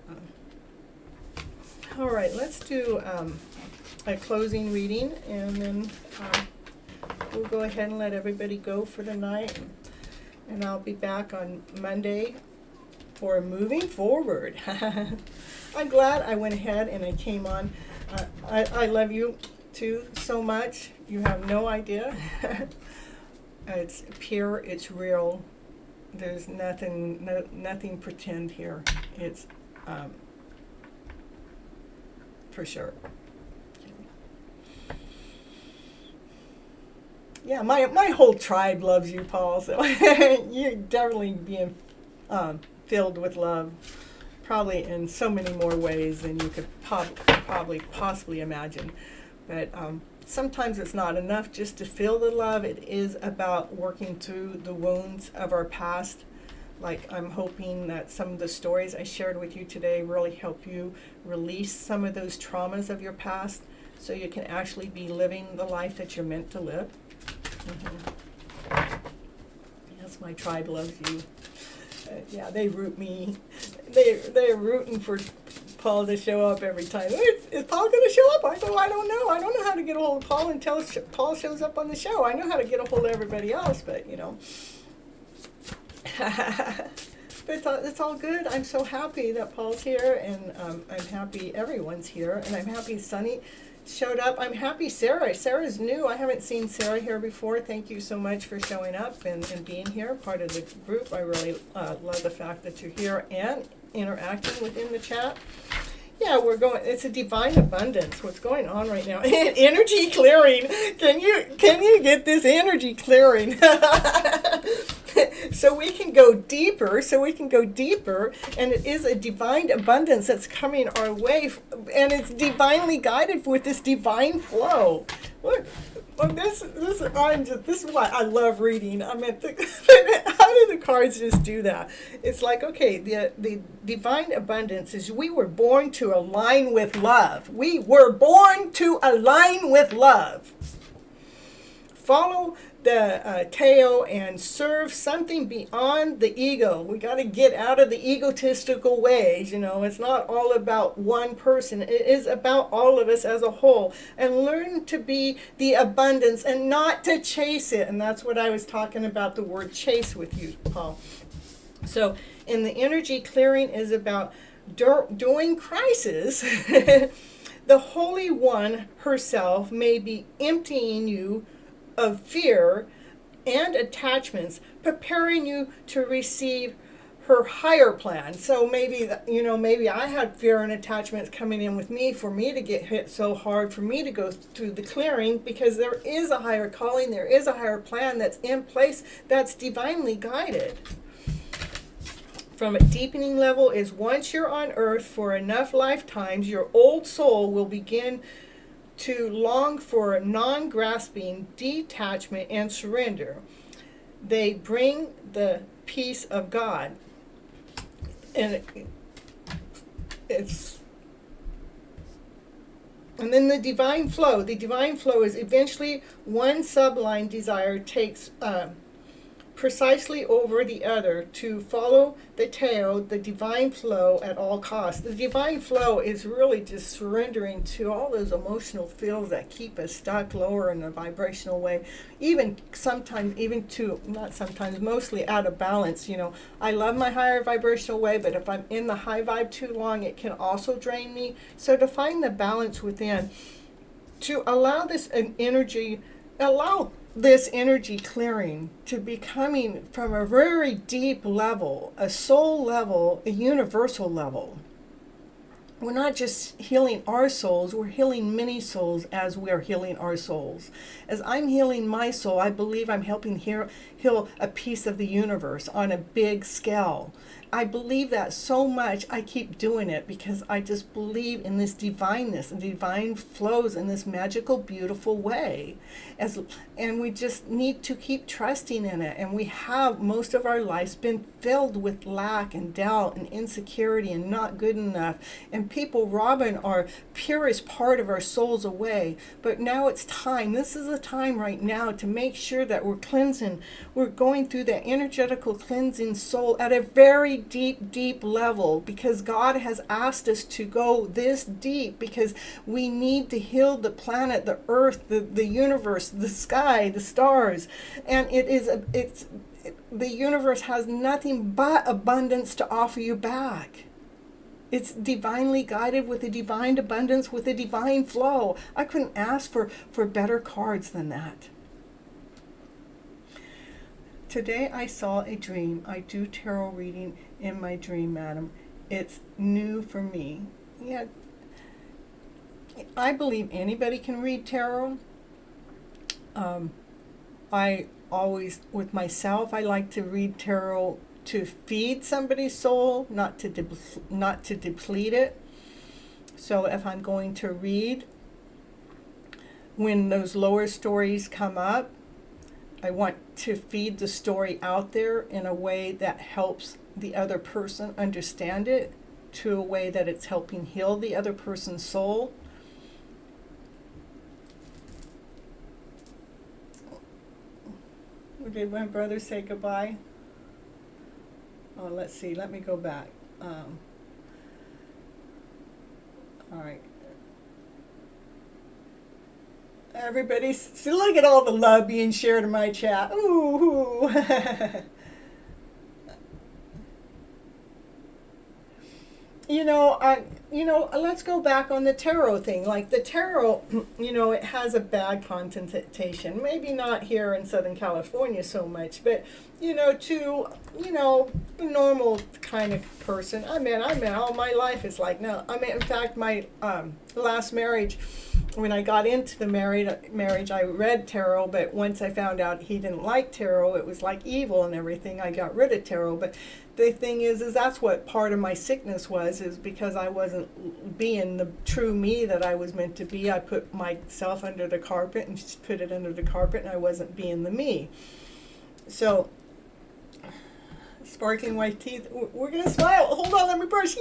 [SPEAKER 1] all right, let's do a closing reading, and then we'll go ahead and let everybody go for the night, and I'll be back on Monday for moving forward. I'm glad I went ahead and I came on. I love you too so much. You have no idea. It's pure, it's real. There's nothing pretend here. It's for sure. Yeah, my whole tribe loves you, Paul. So you're definitely being filled with love, probably in so many more ways than you could probably possibly imagine. But sometimes it's not enough just to feel the love. It is about working through the wounds of our past. Like, I'm hoping that some of the stories I shared with you today really help you release some of those traumas of your past so you can actually be living the life that you're meant to live. Yes, my tribe loves you. Yeah, they root me. They're rooting for Paul to show up every time. Is Paul going to show up? I go, I don't know. I don't know how to get a hold of Paul until Paul shows up on the show. I know how to get a hold of everybody else, but But it's all good. I'm so happy that Paul's here, and I'm happy everyone's here, and I'm happy Sunny showed up. I'm happy Sarah's new. I haven't seen Sarah here before. Thank you so much for showing up and being here, part of the group. I really love the fact that you're here and interacting within the chat. Yeah, it's a divine abundance. What's going on right now? Energy clearing. Can you get this energy clearing? So we can go deeper, and it is a divine abundance that's coming our way, and it's divinely guided with this divine flow. Look, this is why I love reading. I mean, how do the cards just do that? It's like, okay, the divine abundance is we were born to align with love. We were born to align with love. Follow the tail and serve something beyond the ego. We got to get out of the egotistical ways. It's not all about one person. It is about all of us as a whole, and learn to be the abundance and not to chase it. And that's what I was talking about, the word chase with you, Paul. So in the energy clearing is about during crisis, the Holy One herself may be emptying you of fear and attachments, preparing you to receive her higher plan. So maybe I had fear and attachments coming in with me, for me to get hit so hard, for me to go through the clearing, because there is a higher calling, there is a higher plan that's in place, that's divinely guided. From a deepening level is, once you're on earth for enough lifetimes, your old soul will begin to long for non-grasping, detachment, and surrender. They bring the peace of God. And then the divine flow. The divine flow is eventually one sublime desire takes precisely over the other to follow the tail, the divine flow at all costs. The divine flow is really just surrendering to all those emotional fields that keep us stuck lower in a vibrational way, mostly out of balance. I love my higher vibrational way, but if I'm in the high vibe too long, it can also drain me. So to find the balance within, to allow this energy clearing to be coming from a very deep level, a soul level, a universal level. We're not just healing our souls, we're healing many souls as we are healing our souls. As I'm healing my soul, I believe I'm helping heal a piece of the universe on a big scale. I believe that so much, I keep doing it because I just believe in this divineness, and divine flows in this magical, beautiful way. And we just need to keep trusting in it. And we have, most of our lives, been filled with lack and doubt and insecurity and not good enough. And people robbing our purest part of our souls away. But now it's time. This is the time right now to make sure that we're cleansing. We're going through that energetical cleansing soul at a very deep level, because God has asked us to go this deep, because we need to heal the planet, the earth, the universe, the sky, the stars. And the universe has nothing but abundance to offer you back. It's divinely guided with a divine abundance, with a divine flow. I couldn't ask for better cards than that. Today I saw a dream. I do tarot reading in my dream, madam. It's new for me. Yeah, I believe anybody can read tarot. I always, with myself, I like to read tarot to feed somebody's soul, not to deplete it. So if I'm going to read, when those lower stories come up, I want to feed the story out there in a way that helps the other person understand it, to a way that it's helping heal the other person's soul. Did my brother say goodbye? Oh, let's see. Let me go back. All right. Everybody, so look at all the love being shared in my chat. Ooh. Let's go back on the tarot thing. Like the tarot, it has a bad connotation. Maybe not here in Southern California so much, but to the normal kind of person. I mean, all my life is like, no. I mean, in fact, my last marriage, when I got into the marriage, I read tarot, but once I found out he didn't like tarot, it was like evil and everything, I got rid of tarot. But the thing is that's what part of my sickness was, is because I wasn't being the true me that I was meant to be. I put myself under the carpet and just put it under the carpet, and I wasn't being the me. So, sparkling white teeth. We're going to smile. Hold on, let me brush.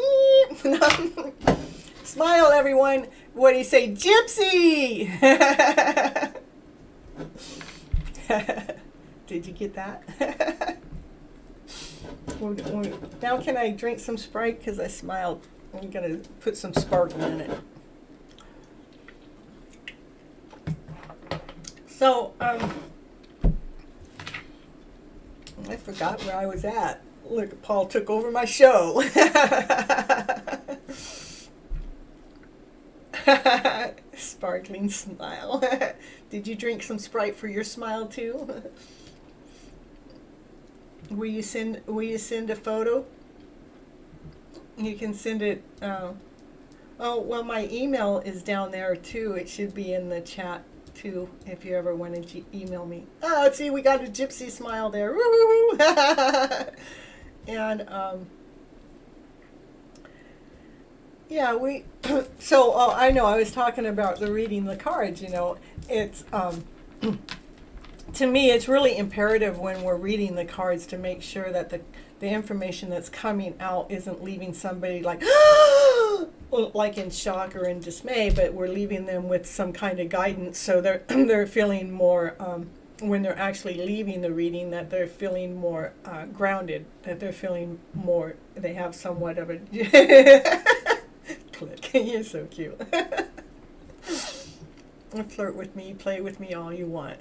[SPEAKER 1] Smile, everyone. What do you say? Gypsy! Did you get that? Now can I drink some Sprite because I smiled? I'm going to put some sparkle in it. So, I forgot where I was at. Look, Paul took over my show. Sparkling smile. Did you drink some Sprite for your smile too? Will you send a photo? You can send it. Oh well, my email is down there too. It should be in the chat too if you ever want to email me. Oh, see, we got a Gypsy smile there. Woo-hoo-hoo. And yeah, we. So I know I was talking about the reading the cards. You know, it's to me it's really imperative when we're reading the cards to make sure that the information that's coming out isn't leaving somebody like like in shock or in dismay, but we're leaving them with some kind of guidance, so they're feeling more when they're actually leaving the reading, that they're feeling more grounded, that they're feeling more, they have somewhat of a click. You're so cute. Flirt with me, play with me all you want.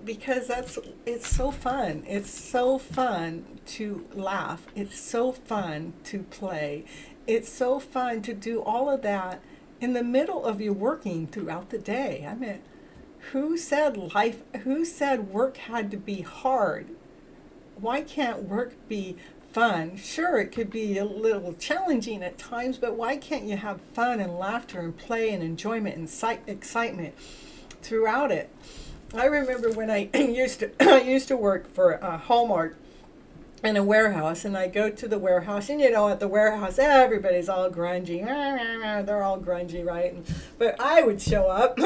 [SPEAKER 1] Because it's so fun. It's so fun to laugh. It's so fun to play. It's so fun to do all of that in the middle of your working throughout the day. I mean, who said work had to be hard? Why can't work be fun? Sure, it could be a little challenging at times, but why can't you have fun and laughter and play and enjoyment and excitement throughout it? I remember when I used to work for Hallmark in a warehouse, and I go to the warehouse, and you know, at the warehouse everybody's all grungy. They're all grungy, right? But I would show up,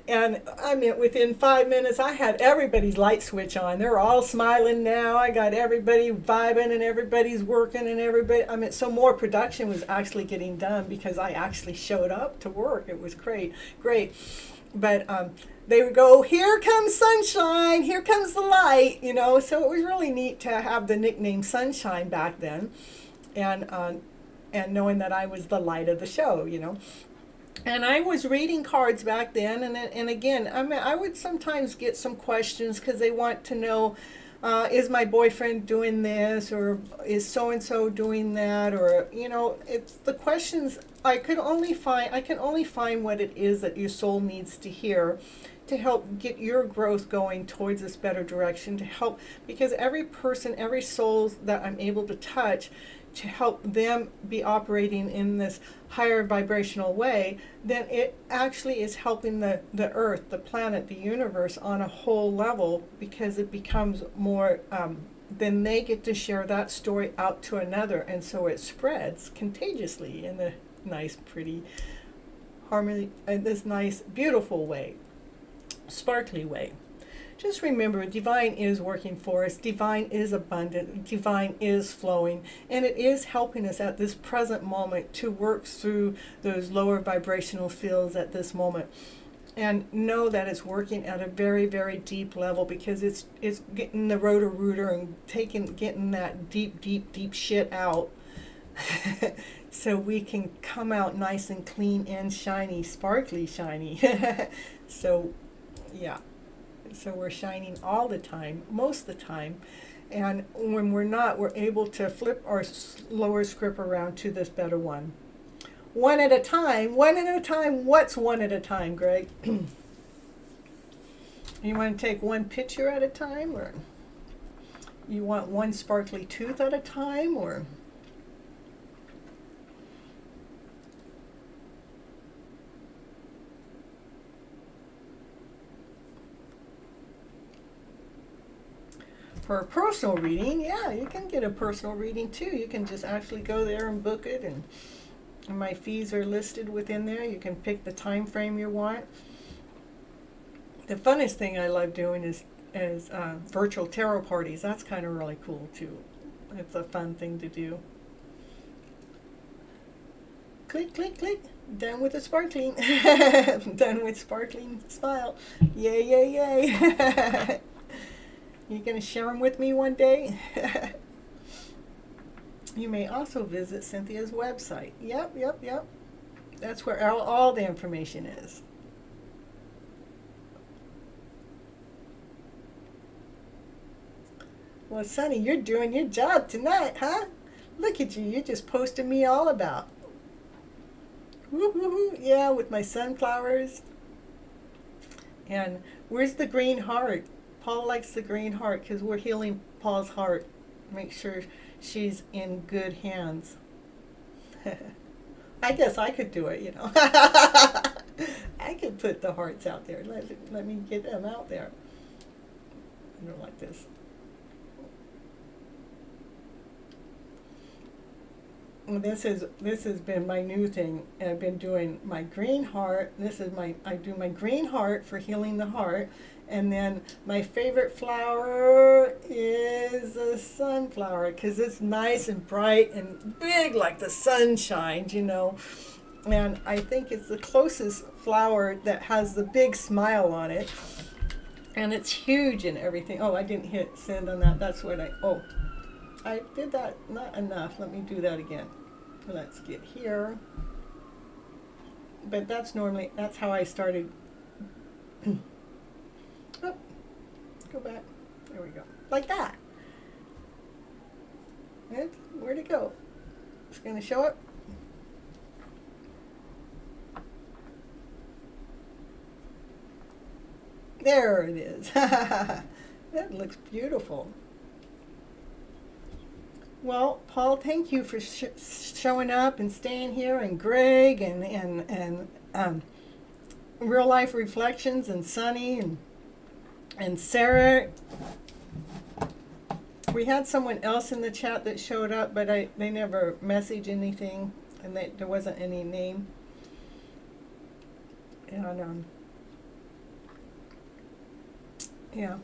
[SPEAKER 1] and I mean, within 5 minutes I had everybody's light switch on. They're all smiling now. I got everybody vibing, and everybody's working, and everybody, I mean, so more production was actually getting done because I actually showed up to work. It was great. But they would go, "Here comes sunshine, here comes the light," you know. So it was really neat to have the nickname Sunshine back then, and knowing that I was the light of the show, you know. And I was reading cards back then, and again, I mean, I would sometimes get some questions because they want to know, is my boyfriend doing this, or is so and so doing that, or you know, it's the questions. I can only find what it is that your soul needs to hear to help get your growth going towards this better direction, to help, because every person, every soul that I'm able to touch, to help them be operating in this higher vibrational way, then it actually is helping the earth, the planet, the universe on a whole level, because it becomes more, then they get to share that story out to another, and so it spreads contagiously in a nice, pretty, harmony, this nice, beautiful way, sparkly way. Just remember, divine is working for us, divine is abundant, divine is flowing, and it is helping us at this present moment to work through those lower vibrational fields at this moment. And know that it's working at a very, very deep level, because it's getting the rotor-rooter and getting that deep shit out. So we can come out nice and clean and shiny, sparkly shiny. So, yeah. So we're shining all the time, most of the time. And when we're not, we're able to flip our lower script around to this better one. One at a time. What's one at a time, Greg? You want to take one picture at a time, or you want one sparkly tooth at a time, or... For a personal reading, yeah, you can get a personal reading too. You can just actually go there and book it, and my fees are listed within there. You can pick the time frame you want. The funnest thing I love doing is virtual tarot parties. That's kind of really cool too. It's a fun thing to do. Click, click, click. Done with the sparkling. Done with sparkling smile. Yay, yay, yay. You gonna share them with me one day? You may also visit Cynthia's website. Yep, yep, yep. That's where all the information is. Well, Sonny, you're doing your job tonight, huh? Look at you. You're just posting me all about. Woo-hoo-hoo. Yeah, with my sunflowers. And where's the green heart? Paul likes the green heart because we're healing Paul's heart. Make sure she's in good hands. I guess I could do it, you know. I could put the hearts out there. Let me get them out there. Go like this. This has been my new thing. I've been doing my green heart. I do my green heart for healing the heart, and then my favorite flower is a sunflower because it's nice and bright and big like the sun shines, you know. And I think it's the closest flower that has the big smile on it, and it's huge and everything. Oh, I didn't hit send on that. That's what I did that not enough. Let me do that again. Let's get here. But that's how I started. Oh, go back. There we go. Like that. And where'd it go? It's going to show up. There it is. That looks beautiful. Well, Paul, thank you for showing up and staying here, and Greg and Real Life Reflections and Sunny and Sarah. We had someone else in the chat that showed up, but they never messaged anything, and there wasn't any name. And yeah.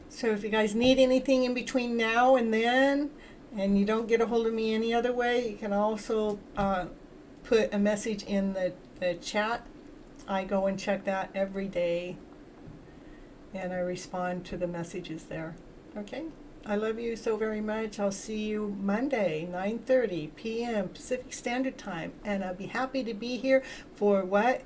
[SPEAKER 1] So if you guys need anything in between now and then, and you don't get a hold of me any other way, you can also put a message in the chat. I go and check that every day, and I respond to the messages there. Okay? I love you so very much. I'll see you Monday, 9:30 p.m. Pacific Standard Time. And I'll be happy to be here for what?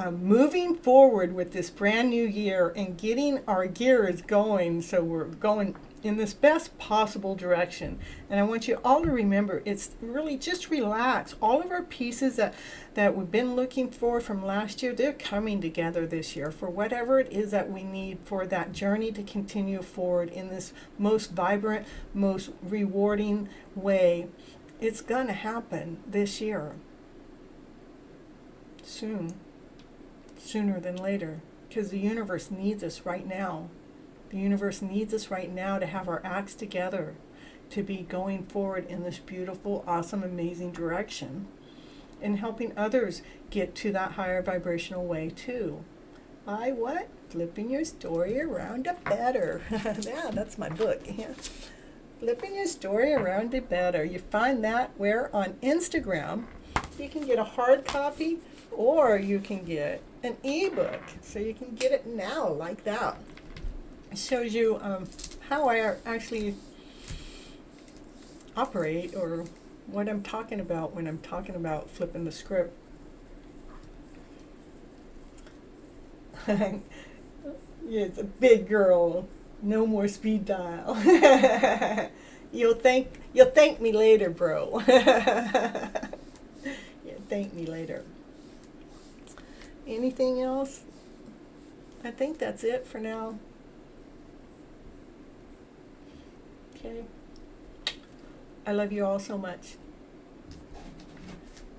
[SPEAKER 1] Moving forward with this brand new year and getting our gears going so we're going in this best possible direction. And I want you all to remember, it's really just relax. All of our pieces that we've been looking for from last year, they're coming together this year for whatever it is that we need for that journey to continue forward in this most vibrant, most rewarding way. It's going to happen this year. Sooner than later, because the universe needs us right now. The universe needs us right now to have our acts together, to be going forward in this beautiful, awesome, amazing direction, and helping others get to that higher vibrational way too. By what? Flipping your story around to better. Yeah, that's my book. Yeah. Flipping your story around to better. You find that where? On Instagram. You can get a hard copy, or you can get an ebook. So you can get it now like that. It shows you how I actually operate, or what I'm talking about when I'm talking about flipping the script. Yeah, it's a big girl. No more speed dial. You'll thank me later, bro. Thank me later. Anything else? I think that's it for now. Okay. I love you all so much.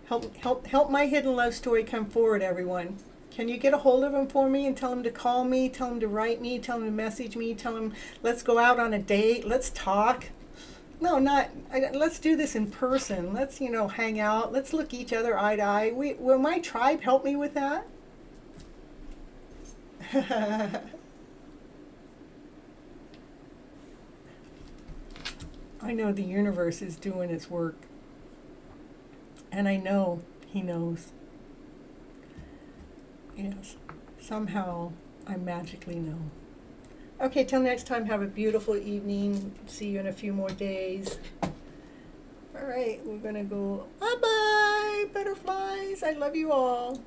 [SPEAKER 1] Help my hidden love story come forward, everyone. Can you get a hold of them for me and tell them to call me, tell them to write me, tell them to message me, tell them let's go out on a date, let's talk. No, let's do this in person. Let's, hang out. Let's look each other eye to eye. Will my tribe help me with that? I know the universe is doing its work. And I know he knows. Yes. Somehow I magically know. Okay, till next time, have a beautiful evening. See you in a few more days. All right, we're going to go, bye-bye, butterflies. I love you all.